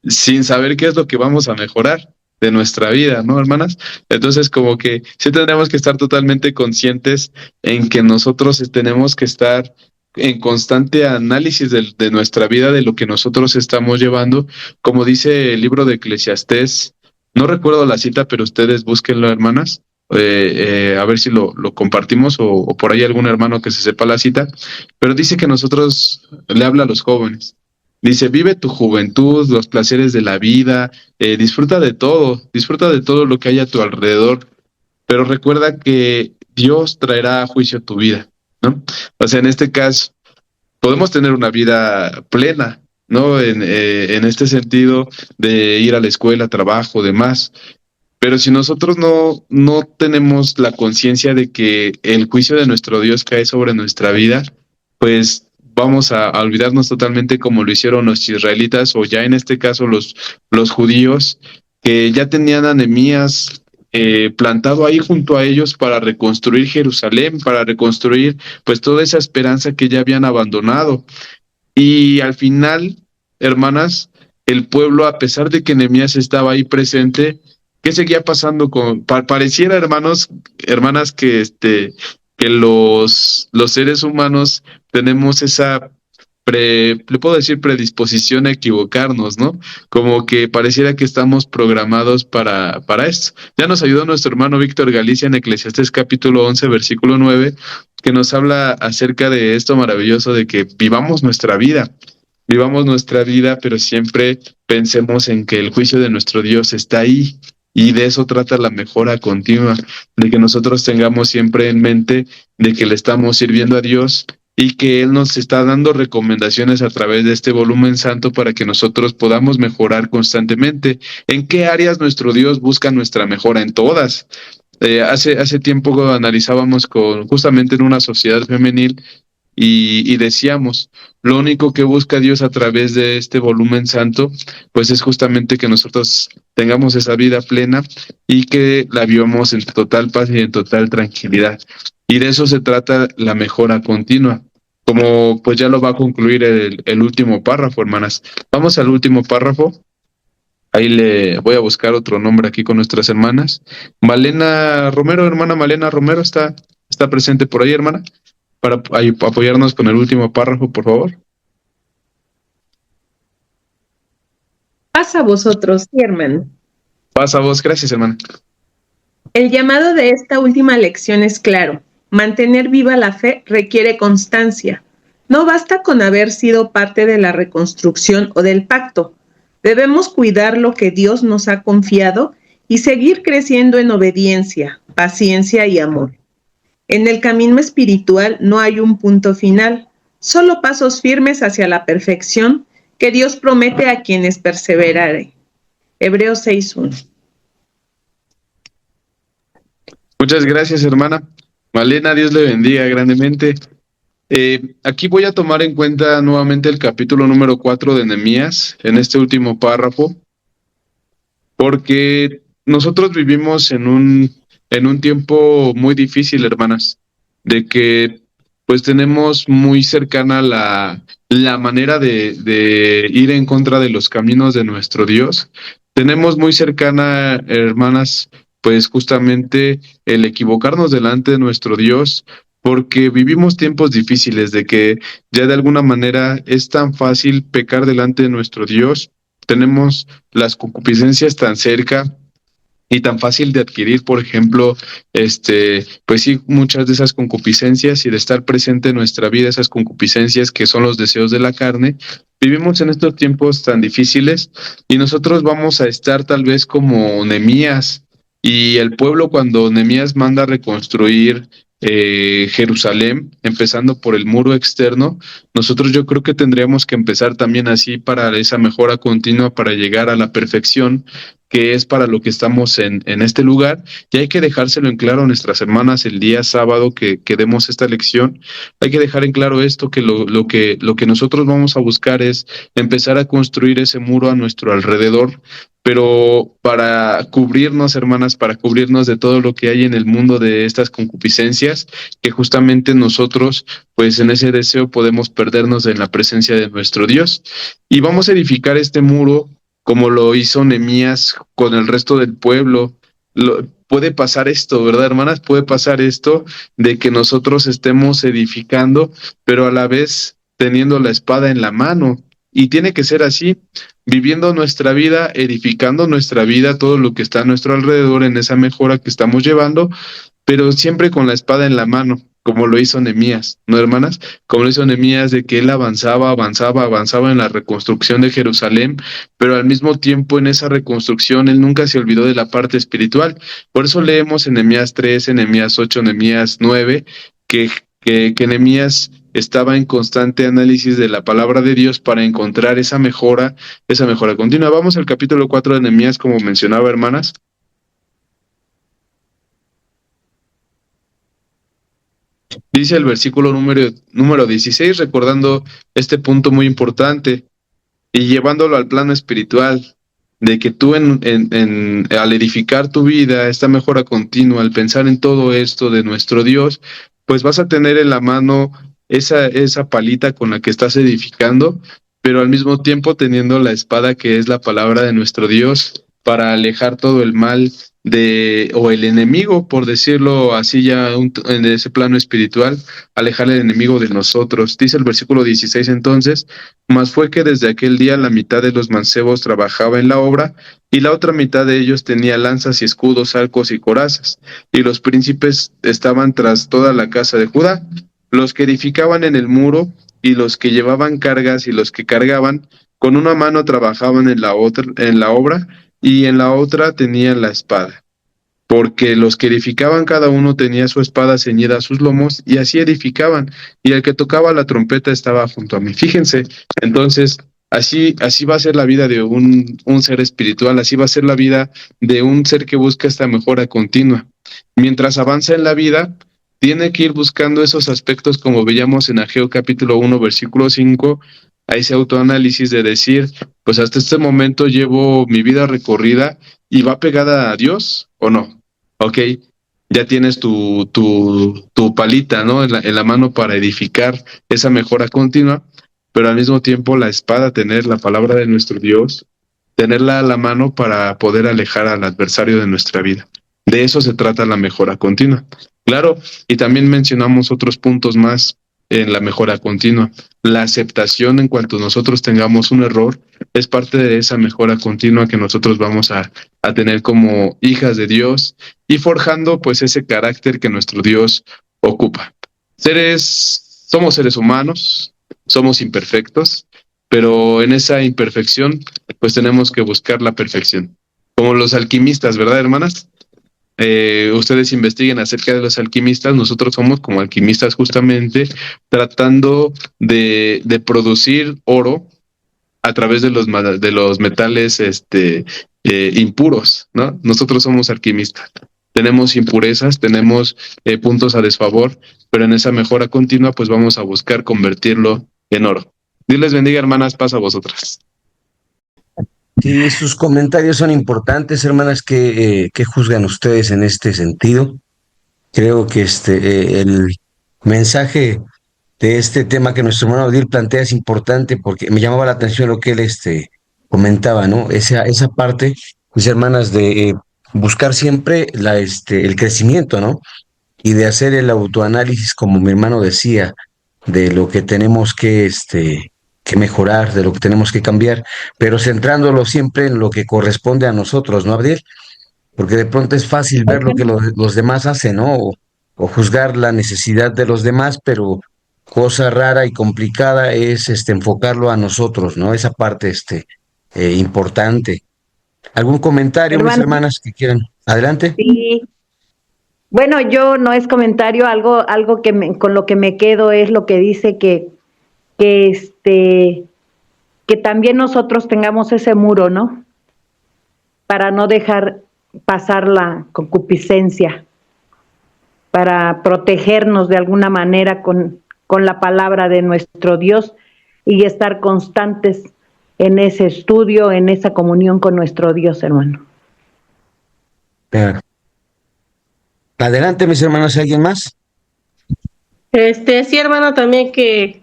sin saber qué es lo que vamos a mejorar de nuestra vida, ¿no, hermanas? Entonces, como que sí tendremos que estar totalmente conscientes en que nosotros tenemos que estar en constante análisis de nuestra vida, de lo que nosotros estamos llevando. Como dice el libro de Eclesiastés, no recuerdo la cita, pero ustedes búsquenlo, hermanas, a ver si lo compartimos o por ahí algún hermano que se sepa la cita, pero dice que nosotros, le habla a los jóvenes, dice, vive tu juventud, los placeres de la vida, disfruta de todo lo que hay a tu alrededor, pero recuerda que Dios traerá a juicio tu vida, ¿no? O sea, en este caso, podemos tener una vida plena, ¿no? En este sentido de ir a la escuela, trabajo, demás, pero si nosotros no tenemos la conciencia de que el juicio de nuestro Dios cae sobre nuestra vida, pues vamos a olvidarnos totalmente como lo hicieron los israelitas, o ya en este caso los judíos, que ya tenían a Nehemías plantado ahí junto a ellos para reconstruir Jerusalén, para reconstruir pues toda esa esperanza que ya habían abandonado. Y al final, hermanas, el pueblo, a pesar de que Nehemías estaba ahí presente, ¿qué seguía pasando pareciera, hermanas, que los seres humanos tenemos esa le puedo decir predisposición a equivocarnos, ¿no? Como que pareciera que estamos programados para esto. Ya nos ayudó nuestro hermano Víctor Galicia en Eclesiastés capítulo 11, versículo 9, que nos habla acerca de esto maravilloso de que vivamos nuestra vida, pero siempre pensemos en que el juicio de nuestro Dios está ahí. Y de eso trata la mejora continua, de que nosotros tengamos siempre en mente de que le estamos sirviendo a Dios y que Él nos está dando recomendaciones a través de este volumen santo para que nosotros podamos mejorar constantemente. ¿En qué áreas nuestro Dios busca nuestra mejora? En todas. Hace tiempo analizábamos justamente en una sociedad femenil y decíamos, lo único que busca Dios a través de este volumen santo, pues es justamente que nosotros tengamos esa vida plena y que la vivamos en total paz y en total tranquilidad. Y de eso se trata la mejora continua, como pues ya lo va a concluir el último párrafo, hermanas. Vamos al último párrafo. Ahí le voy a buscar otro nombre aquí con nuestras hermanas. Malena Romero, hermana Malena Romero, está presente por ahí, hermana, para apoyarnos con el último párrafo, por favor. Paz a vosotros, sí, hermano. Pasa a vos, gracias, hermana. El llamado de esta última lección es claro. Mantener viva la fe requiere constancia. No basta con haber sido parte de la reconstrucción o del pacto. Debemos cuidar lo que Dios nos ha confiado y seguir creciendo en obediencia, paciencia y amor. En el camino espiritual no hay un punto final, solo pasos firmes hacia la perfección que Dios promete a quienes perseveraren. Hebreos 6:1. Muchas gracias, hermana. Malena, Dios le bendiga grandemente. Aquí voy a tomar en cuenta nuevamente el capítulo número 4 de Nehemías, en este último párrafo, porque nosotros vivimos en un tiempo muy difícil, hermanas, de que pues tenemos muy cercana la manera de ir en contra de los caminos de nuestro Dios. Tenemos muy cercana, hermanas, pues justamente el equivocarnos delante de nuestro Dios, porque vivimos tiempos difíciles de que ya de alguna manera es tan fácil pecar delante de nuestro Dios. Tenemos las concupiscencias tan cerca y tan fácil de adquirir, por ejemplo, pues sí, muchas de esas concupiscencias y de estar presente en nuestra vida, esas concupiscencias que son los deseos de la carne. Vivimos en estos tiempos tan difíciles y nosotros vamos a estar tal vez como Nehemías y el pueblo cuando Nehemías manda a reconstruir Jerusalén, empezando por el muro externo. Nosotros yo creo que tendríamos que empezar también así para esa mejora continua, para llegar a la perfección, que es para lo que estamos en este lugar, y hay que dejárselo en claro a nuestras hermanas el día sábado que demos esta lección. Hay que dejar en claro esto, que lo que nosotros vamos a buscar es empezar a construir ese muro a nuestro alrededor, pero para cubrirnos, hermanas, para cubrirnos de todo lo que hay en el mundo de estas concupiscencias, que justamente nosotros, pues en ese deseo podemos perdernos en la presencia de nuestro Dios. Y vamos a edificar este muro como lo hizo Nehemías con el resto del pueblo. Puede pasar esto, ¿verdad, hermanas? Puede pasar esto de que nosotros estemos edificando, pero a la vez teniendo la espada en la mano. Y tiene que ser así, viviendo nuestra vida, edificando nuestra vida, todo lo que está a nuestro alrededor en esa mejora que estamos llevando, pero siempre con la espada en la mano, como lo hizo Nehemías, ¿no, hermanas? Como lo hizo Nehemías, de que él avanzaba en la reconstrucción de Jerusalén, pero al mismo tiempo en esa reconstrucción él nunca se olvidó de la parte espiritual. Por eso leemos en Nehemías 3, en Nehemías 8, Nehemías 9, que Nehemías estaba en constante análisis de la palabra de Dios para encontrar esa mejora continua. Vamos al capítulo 4 de Nehemías, como mencionaba, hermanas. Dice el versículo número 16, recordando este punto muy importante y llevándolo al plano espiritual, de que tú al edificar tu vida, esta mejora continua, al pensar en todo esto de nuestro Dios, pues vas a tener en la mano esa palita con la que estás edificando, pero al mismo tiempo teniendo la espada que es la palabra de nuestro Dios, para alejar todo el mal o el enemigo, por decirlo así ya en ese plano espiritual, alejar al enemigo de nosotros. Dice el versículo 16 entonces, mas fue que desde aquel día la mitad de los mancebos trabajaba en la obra, y la otra mitad de ellos tenía lanzas y escudos, arcos y corazas, y los príncipes estaban tras toda la casa de Judá, los que edificaban en el muro, y los que llevaban cargas y los que cargaban, con una mano trabajaban en la obra, y en la otra tenían la espada. Porque los que edificaban cada uno tenía su espada ceñida a sus lomos, y así edificaban, y el que tocaba la trompeta estaba junto a mí. Fíjense, entonces, así va a ser la vida de un ser espiritual, así va a ser la vida de un ser que busca esta mejora continua. Mientras avanza en la vida, tiene que ir buscando esos aspectos, como veíamos en Ageo capítulo 1, versículo 5, a ese autoanálisis de decir, pues hasta este momento llevo mi vida recorrida y va pegada a Dios o no. Ok, ya tienes tu palita, ¿no? En la mano para edificar esa mejora continua, pero al mismo tiempo la espada, tener la palabra de nuestro Dios, tenerla a la mano para poder alejar al adversario de nuestra vida. De eso se trata la mejora continua. Claro, y también mencionamos otros puntos más en la mejora continua. La aceptación en cuanto nosotros tengamos un error es parte de esa mejora continua que nosotros vamos a tener como hijas de Dios y forjando pues ese carácter que nuestro Dios ocupa. Somos seres humanos, somos imperfectos, pero en esa imperfección pues tenemos que buscar la perfección. Como los alquimistas, ¿verdad, hermanas? Ustedes investiguen acerca de los alquimistas. Nosotros somos como alquimistas justamente tratando de producir oro a través de los metales impuros, ¿no? Nosotros somos alquimistas. Tenemos impurezas, tenemos puntos a desfavor, pero en esa mejora continua pues vamos a buscar convertirlo en oro. Dios les bendiga, hermanas, paz a vosotras. Sí, sus comentarios son importantes, hermanas. ¿Qué juzgan ustedes en este sentido? Creo que el mensaje de este tema que nuestro hermano Odil plantea es importante porque me llamaba la atención lo que él comentaba, ¿no? Esa parte, mis hermanas, de buscar siempre el crecimiento, ¿no? Y de hacer el autoanálisis, como mi hermano decía, de lo que tenemos que mejorar, de lo que tenemos que cambiar, pero centrándolo siempre en lo que corresponde a nosotros, ¿no, Abdiel? Porque de pronto es fácil ver lo que los demás hacen, ¿no? O juzgar la necesidad de los demás, pero cosa rara y complicada es enfocarlo a nosotros, ¿no? Esa parte importante. ¿Algún comentario, mis Hermano, hermanas, que quieran? Adelante. sí. Bueno, yo no es comentario, algo con lo que me quedo es lo que dice que también nosotros tengamos ese muro, ¿no? Para no dejar pasar la concupiscencia, para protegernos de alguna manera con la palabra de nuestro Dios y estar constantes en ese estudio, en esa comunión con nuestro Dios, hermano. Claro. Adelante, mis hermanos, ¿alguien más? Sí, hermano, también que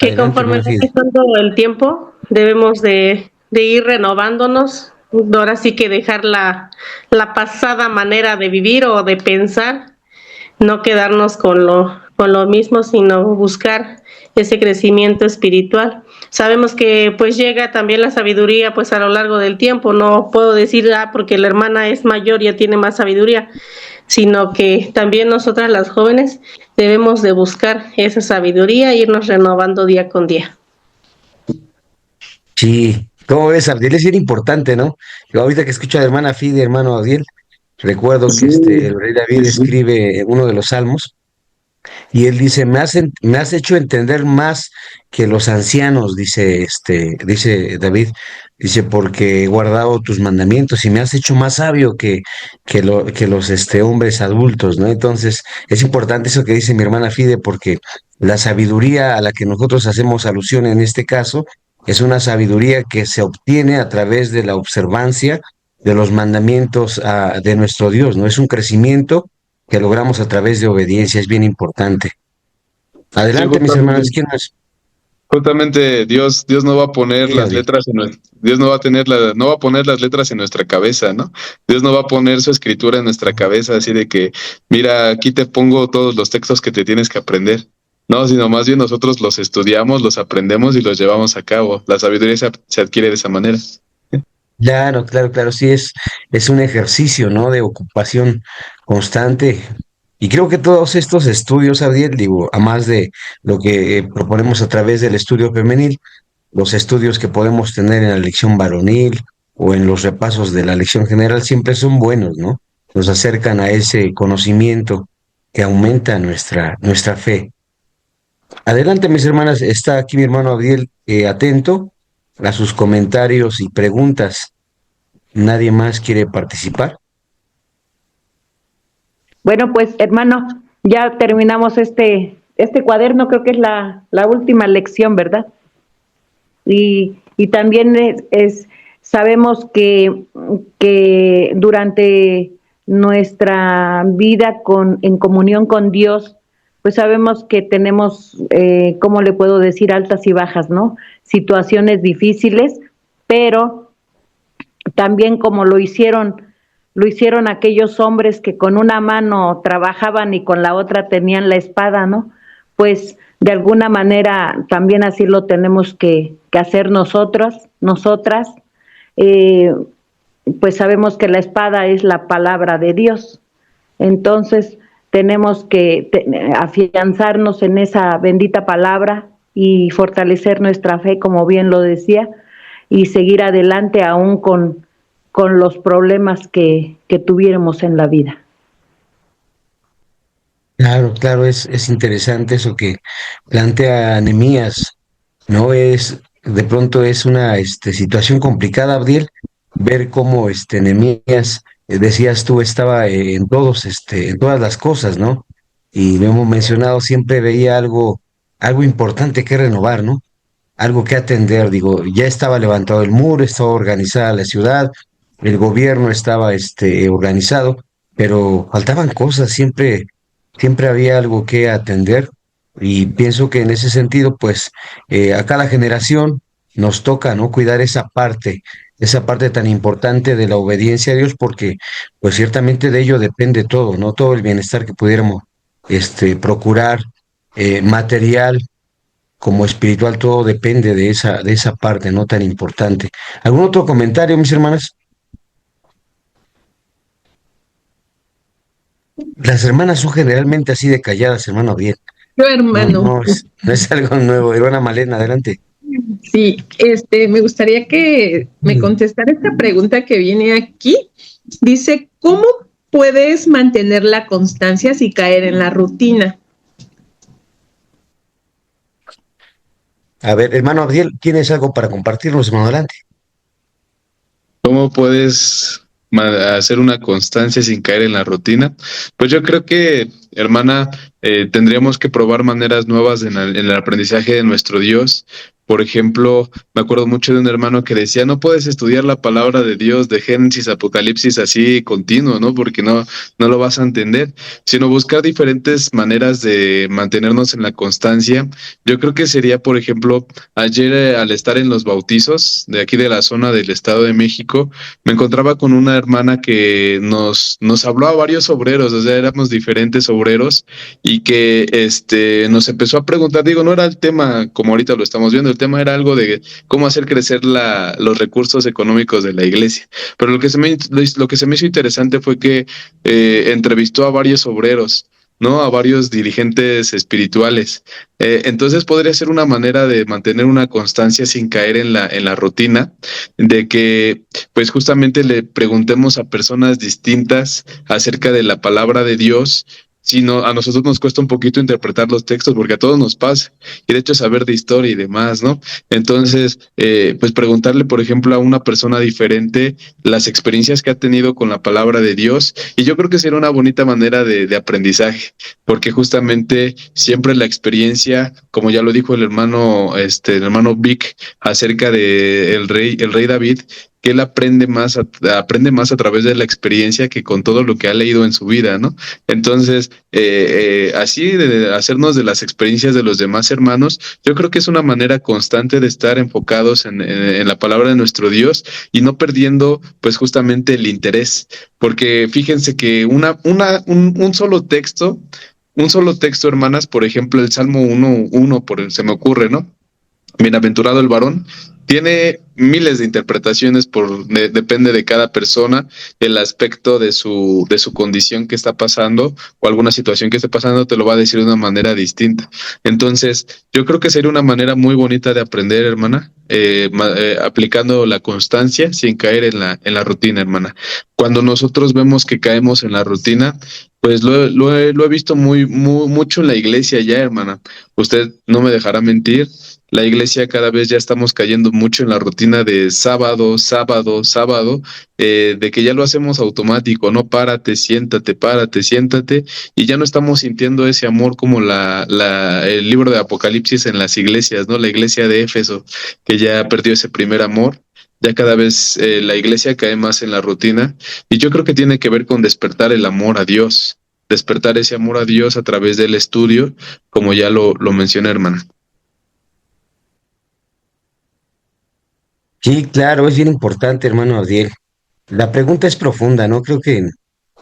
Adelante, conforme hermana va Fide. pasando el tiempo, debemos de ir renovándonos. Ahora sí que dejar la pasada manera de vivir o de pensar, no quedarnos con lo mismo, sino buscar ese crecimiento espiritual. Sabemos que pues llega también la sabiduría pues a lo largo del tiempo. No puedo decir porque la hermana es mayor, ya tiene más sabiduría, sino que también nosotras las jóvenes debemos de buscar esa sabiduría e irnos renovando día con día. Sí, ¿cómo ves, Abdiel? Es bien importante, ¿no? Yo ahorita que escucho a la hermana Fide, hermano Abdiel, recuerdo que el rey David escribe en uno de los salmos y él dice, me has hecho entender más que los ancianos, dice David, dice, porque he guardado tus mandamientos y me has hecho más sabio que los hombres adultos, ¿no? Entonces, es importante eso que dice mi hermana Fide, porque la sabiduría a la que nosotros hacemos alusión en este caso es una sabiduría que se obtiene a través de la observancia de los mandamientos de nuestro Dios, ¿no? Es un crecimiento que logramos a través de obediencia, es bien importante. Sí, Adelante, mis hermanos, justamente. ¿quién más? Justamente Dios no va a poner Sí, las Gabriel. letras Dios no va a poner las letras en nuestra cabeza, ¿no? Dios no va a poner su escritura en nuestra cabeza, así de que, mira, aquí te pongo todos los textos que te tienes que aprender. No, sino más bien nosotros los estudiamos, los aprendemos y los llevamos a cabo. La sabiduría se adquiere de esa manera. Claro, claro, claro, sí es un ejercicio, ¿no? De ocupación constante. Y creo que todos estos estudios, Abdiel, digo, a más de lo que proponemos a través del estudio femenil, los estudios que podemos tener en la lección varonil o en los repasos de la lección general siempre son buenos, ¿no? Nos acercan a ese conocimiento que aumenta nuestra fe. Adelante, mis hermanas, está aquí mi hermano Abdiel, atento a sus comentarios y preguntas. ¿Nadie más quiere participar? Bueno, pues hermano, ya terminamos este cuaderno, creo que es la última lección, ¿verdad? Y también sabemos que durante nuestra vida en comunión con Dios, pues sabemos que tenemos, ¿cómo le puedo decir? Altas y bajas, ¿no? Situaciones difíciles, pero también como lo hicieron aquellos hombres que con una mano trabajaban y con la otra tenían la espada, ¿no? Pues de alguna manera también así lo tenemos que hacer nosotras. Eh, pues sabemos que la espada es la palabra de Dios. Entonces tenemos que afianzarnos en esa bendita palabra y fortalecer nuestra fe, como bien lo decía, y seguir adelante aún con los problemas que tuviéramos en la vida. Claro, claro, es interesante eso que plantea Nehemías, ¿no? De pronto es una situación complicada, Abdiel, ver cómo Nehemías, decías tú, estaba en todas las cosas, ¿no? Y lo hemos mencionado, siempre veía algo importante que renovar, ¿no? Algo que atender, digo, ya estaba levantado el muro, estaba organizada la ciudad, el gobierno estaba organizado, pero faltaban cosas, siempre había algo que atender y pienso que en ese sentido, pues a cada generación nos toca, ¿no? Cuidar esa parte tan importante de la obediencia a Dios, porque pues ciertamente de ello depende todo, ¿no? Todo el bienestar que pudiéramos procurar, material como espiritual, todo depende de esa parte, ¿no? Tan importante. ¿Algún otro comentario, mis hermanas? Las hermanas son generalmente así de calladas, hermano, bien. Yo, No, hermano, no es algo nuevo. Hermana Malena, adelante. sí, me gustaría que me contestara esta pregunta que viene aquí. Dice, ¿cómo puedes mantener la constancia sin caer en la rutina? A ver, hermano Abdiel, ¿tienes algo para compartirnos, hermano? Adelante. ¿Cómo puedes hacer una constancia sin caer en la rutina? Pues yo creo que, hermana, tendríamos que probar maneras nuevas en el aprendizaje de nuestro Dios. Por ejemplo, me acuerdo mucho de un hermano que decía, no puedes estudiar la palabra de Dios de Génesis, Apocalipsis así continuo, ¿no? Porque no lo vas a entender, sino buscar diferentes maneras de mantenernos en la constancia. Yo creo que sería, por ejemplo, ayer al estar en los bautizos de aquí de la zona del Estado de México, me encontraba con una hermana que nos habló a varios obreros, o sea, éramos diferentes obreros y que nos empezó a preguntar, digo, no era el tema como ahorita lo estamos viendo, el tema era algo de cómo hacer crecer los recursos económicos de la iglesia. Pero lo que se me hizo interesante fue que entrevistó a varios obreros, ¿no? A varios dirigentes espirituales. Entonces podría ser una manera de mantener una constancia sin caer en la rutina, de que pues justamente le preguntemos a personas distintas acerca de la palabra de Dios. Si no, a nosotros nos cuesta un poquito interpretar los textos porque a todos nos pasa, y de hecho saber de historia y demás, ¿no? Entonces, pues preguntarle, por ejemplo, a una persona diferente las experiencias que ha tenido con la palabra de Dios, y yo creo que sería una bonita manera de aprendizaje, porque justamente siempre la experiencia, como ya lo dijo el hermano Vic acerca de el rey David, que él aprende más a través de la experiencia que con todo lo que ha leído en su vida, ¿no? Entonces, así de hacernos de las experiencias de los demás hermanos, yo creo que es una manera constante de estar enfocados en la palabra de nuestro Dios y no perdiendo, pues, justamente el interés, porque fíjense que un solo texto, hermanas, por ejemplo, el Salmo 1, se me ocurre, ¿no? Bienaventurado el varón, tiene miles de interpretaciones depende de cada persona, el aspecto de su condición que está pasando o alguna situación que esté pasando te lo va a decir de una manera distinta. Entonces, yo creo que sería una manera muy bonita de aprender, hermana, aplicando la constancia sin caer en la rutina, hermana. Cuando nosotros vemos que caemos en la rutina, pues lo he visto mucho en la iglesia ya, hermana. Usted no me dejará mentir. La iglesia cada vez ya estamos cayendo mucho en la rutina de sábado, sábado, sábado, de que ya lo hacemos automático, ¿no? Párate, siéntate, y ya no estamos sintiendo ese amor como el libro de Apocalipsis en las iglesias, ¿no? La iglesia de Éfeso, que ya perdió ese primer amor. Ya cada vez la iglesia cae más en la rutina, y yo creo que tiene que ver con despertar el amor a Dios, despertar ese amor a Dios a través del estudio, como ya lo mencioné, hermana. Sí, claro, es bien importante, hermano Abdiel. La pregunta es profunda, ¿no? Creo que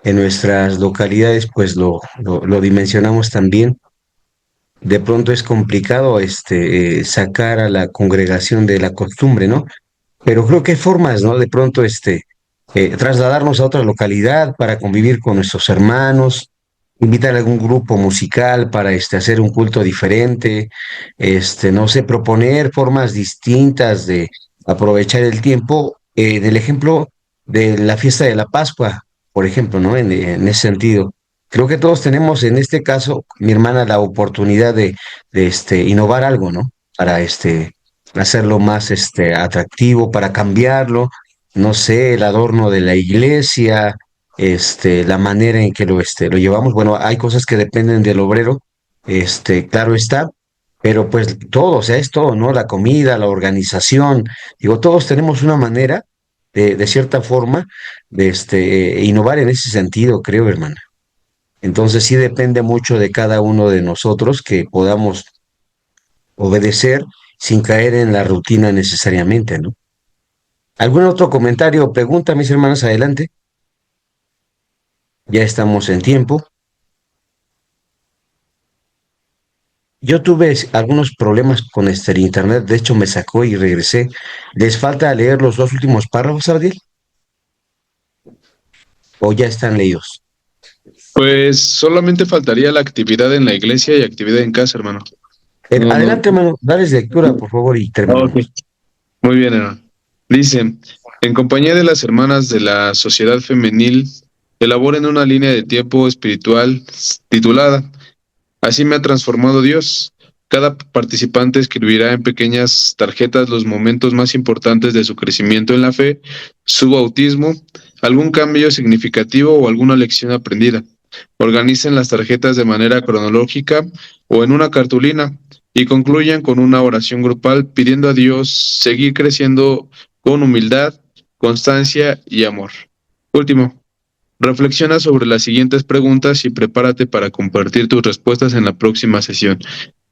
en nuestras localidades, pues lo dimensionamos también. De pronto es complicado sacar a la congregación de la costumbre, ¿no? Pero creo que hay formas, ¿no? De pronto trasladarnos a otra localidad para convivir con nuestros hermanos, invitar a algún grupo musical para hacer un culto diferente, no sé, proponer formas distintas de aprovechar el tiempo. Del ejemplo de la fiesta de la Pascua, por ejemplo, ¿no? En ese sentido. Creo que todos tenemos en este caso, mi hermana, la oportunidad de innovar algo, ¿no? Para hacerlo más atractivo, para cambiarlo, no sé, el adorno de la iglesia, la manera en que lo llevamos. Bueno, hay cosas que dependen del obrero, claro está, pero pues todo, o sea, es todo, ¿no? La comida, la organización, digo, todos tenemos una manera, de cierta forma, de innovar en ese sentido, creo, hermana. Entonces sí depende mucho de cada uno de nosotros que podamos obedecer sin caer en la rutina necesariamente, ¿no? ¿Algún otro comentario o pregunta, mis hermanas? Adelante. Ya estamos en tiempo. Yo tuve algunos problemas con el internet, de hecho me sacó y regresé. ¿Les falta leer los dos últimos párrafos, Abdiel? ¿O ya están leídos? Pues solamente faltaría la actividad en la iglesia y actividad en casa, hermano. No, no. Adelante, hermano, dales lectura, por favor, y Ok. terminamos. Muy bien, hermano. Dice, en compañía de las hermanas de la Sociedad Femenil, elaboren una línea de tiempo espiritual titulada Así me ha transformado Dios. Cada participante escribirá en pequeñas tarjetas los momentos más importantes de su crecimiento en la fe, su bautismo, algún cambio significativo o alguna lección aprendida. Organicen las tarjetas de manera cronológica o en una cartulina y concluyan con una oración grupal pidiendo a Dios seguir creciendo con humildad, constancia y amor. Último. Reflexiona sobre las siguientes preguntas y prepárate para compartir tus respuestas en la próxima sesión.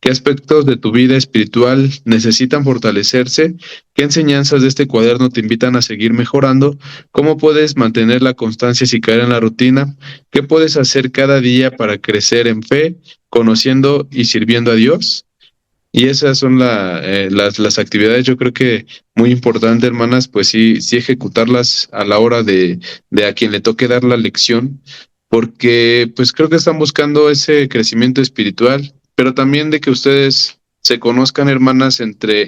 ¿Qué aspectos de tu vida espiritual necesitan fortalecerse? ¿Qué enseñanzas de este cuaderno te invitan a seguir mejorando? ¿Cómo puedes mantener la constancia sin caer en la rutina? ¿Qué puedes hacer cada día para crecer en fe, conociendo y sirviendo a Dios? Y esas son las actividades, yo creo que muy importante, hermanas, pues sí ejecutarlas a la hora de a quien le toque dar la lección, porque pues creo que están buscando ese crecimiento espiritual, pero también de que ustedes se conozcan, hermanas, entre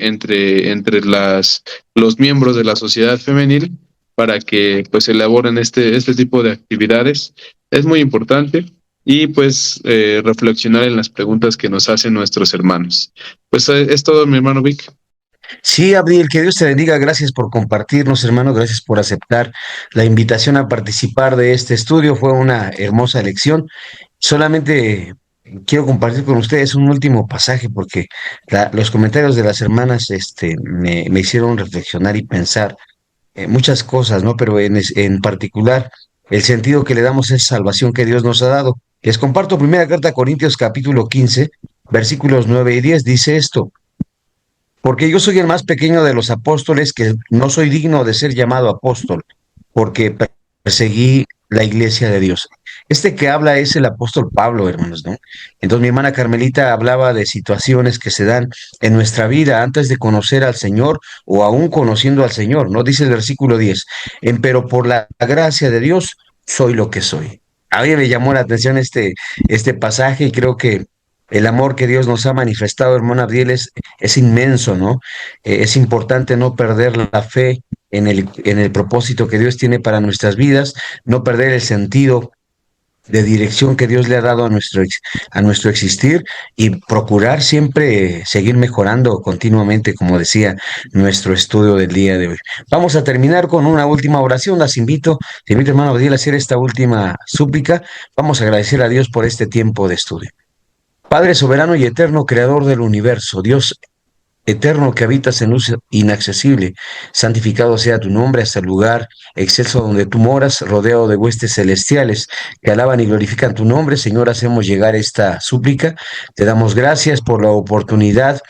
los miembros de la sociedad femenil, para que pues elaboren este tipo de actividades. Es muy importante. Y pues reflexionar en las preguntas que nos hacen nuestros hermanos. Pues es todo, mi hermano Vic. Sí, Abdiel, que Dios te bendiga. Gracias por compartirnos, hermano. Gracias por aceptar la invitación a participar de este estudio. Fue una hermosa lección. Solamente quiero compartir con ustedes un último pasaje porque los comentarios de las hermanas me hicieron reflexionar y pensar. muchas cosas, ¿no? Pero en particular, el sentido que le damos es salvación que Dios nos ha dado. Les comparto primera carta a Corintios capítulo 15, versículos 9 y 10, dice esto: porque yo soy el más pequeño de los apóstoles, que no soy digno de ser llamado apóstol, porque perseguí la iglesia de Dios. Este que habla es el apóstol Pablo, hermanos, ¿no? Entonces mi hermana Carmelita hablaba de situaciones que se dan en nuestra vida antes de conocer al Señor o aún conociendo al Señor, ¿no? Dice el versículo 10, pero por la gracia de Dios soy lo que soy. A mí me llamó la atención este pasaje y creo que el amor que Dios nos ha manifestado, hermano Abdiel, es inmenso, ¿no? Es importante no perder la fe en el propósito que Dios tiene para nuestras vidas, no perder el sentido de dirección que Dios le ha dado a nuestro existir y procurar siempre seguir mejorando continuamente, como decía nuestro estudio del día de hoy. Vamos a terminar con una última oración. Te invito, hermano Abdiel, a hacer esta última súplica. Vamos a agradecer a Dios por este tiempo de estudio. Padre soberano y eterno, creador del universo, Dios eterno que habitas en luz inaccesible, santificado sea tu nombre hasta el lugar excelso donde tú moras, rodeado de huestes celestiales que alaban y glorifican tu nombre. Señor, hacemos llegar esta súplica. Te damos gracias por la oportunidad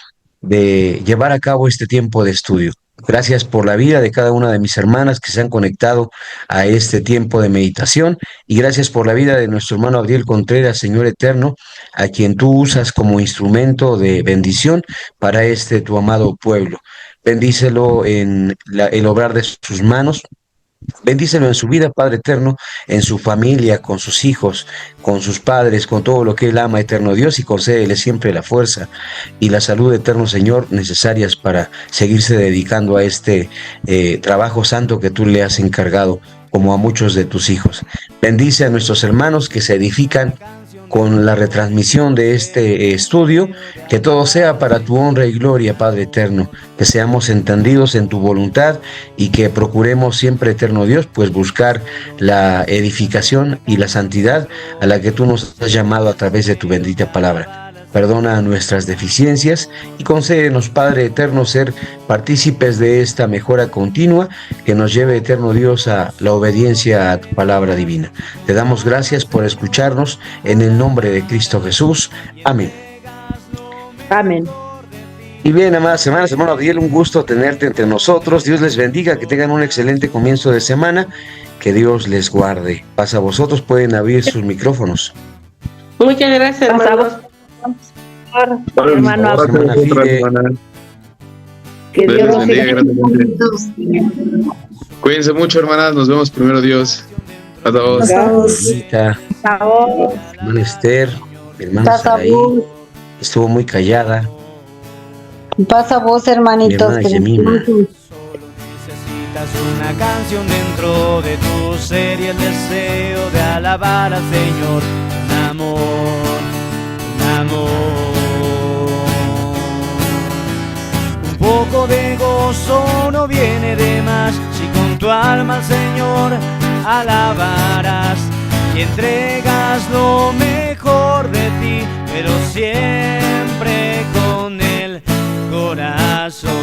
de llevar a cabo este tiempo de estudio. Gracias por la vida de cada una de mis hermanas que se han conectado a este tiempo de meditación y gracias por la vida de nuestro hermano Abdiel Contreras, Señor eterno, a quien tú usas como instrumento de bendición para este tu amado pueblo. Bendícelo en el obrar de sus manos. Bendícelo en su vida, Padre eterno, en su familia, con sus hijos, con sus padres, con todo lo que él ama, eterno Dios, y concédele siempre la fuerza y la salud, eterno Señor, necesarias para seguirse dedicando a este trabajo santo que tú le has encargado, como a muchos de tus hijos. Bendice a nuestros hermanos que se edifican con la retransmisión de este estudio, que todo sea para tu honra y gloria, Padre eterno, que seamos entendidos en tu voluntad y que procuremos siempre, eterno Dios, pues buscar la edificación y la santidad a la que tú nos has llamado a través de tu bendita palabra. Perdona nuestras deficiencias y concédenos, Padre eterno, ser partícipes de esta mejora continua que nos lleve, eterno Dios, a la obediencia a tu palabra divina. Te damos gracias por escucharnos en el nombre de Cristo Jesús. Amén. Amén. Y bien, amadas semanas, hermano Abdiel, un gusto tenerte entre nosotros. Dios les bendiga, que tengan un excelente comienzo de semana, que Dios les guarde. Paz a vosotros, pueden abrir sus micrófonos. Muchas gracias, hermanos. Hermano, que Dios los bendiga grandemente. Cuídense mucho, hermanas. Nos vemos primero Dios. Hasta vos. Hermana Esther, hermana Saraí, estuvo muy callada. Pasa vos, hermanitos. Mi hermana Yemima. Necesitas una canción dentro de tu ser y el deseo de alabar al Señor. Un amor. Un poco de gozo no viene de más si con tu alma al Señor alabarás y entregas lo mejor de ti, pero siempre con el corazón.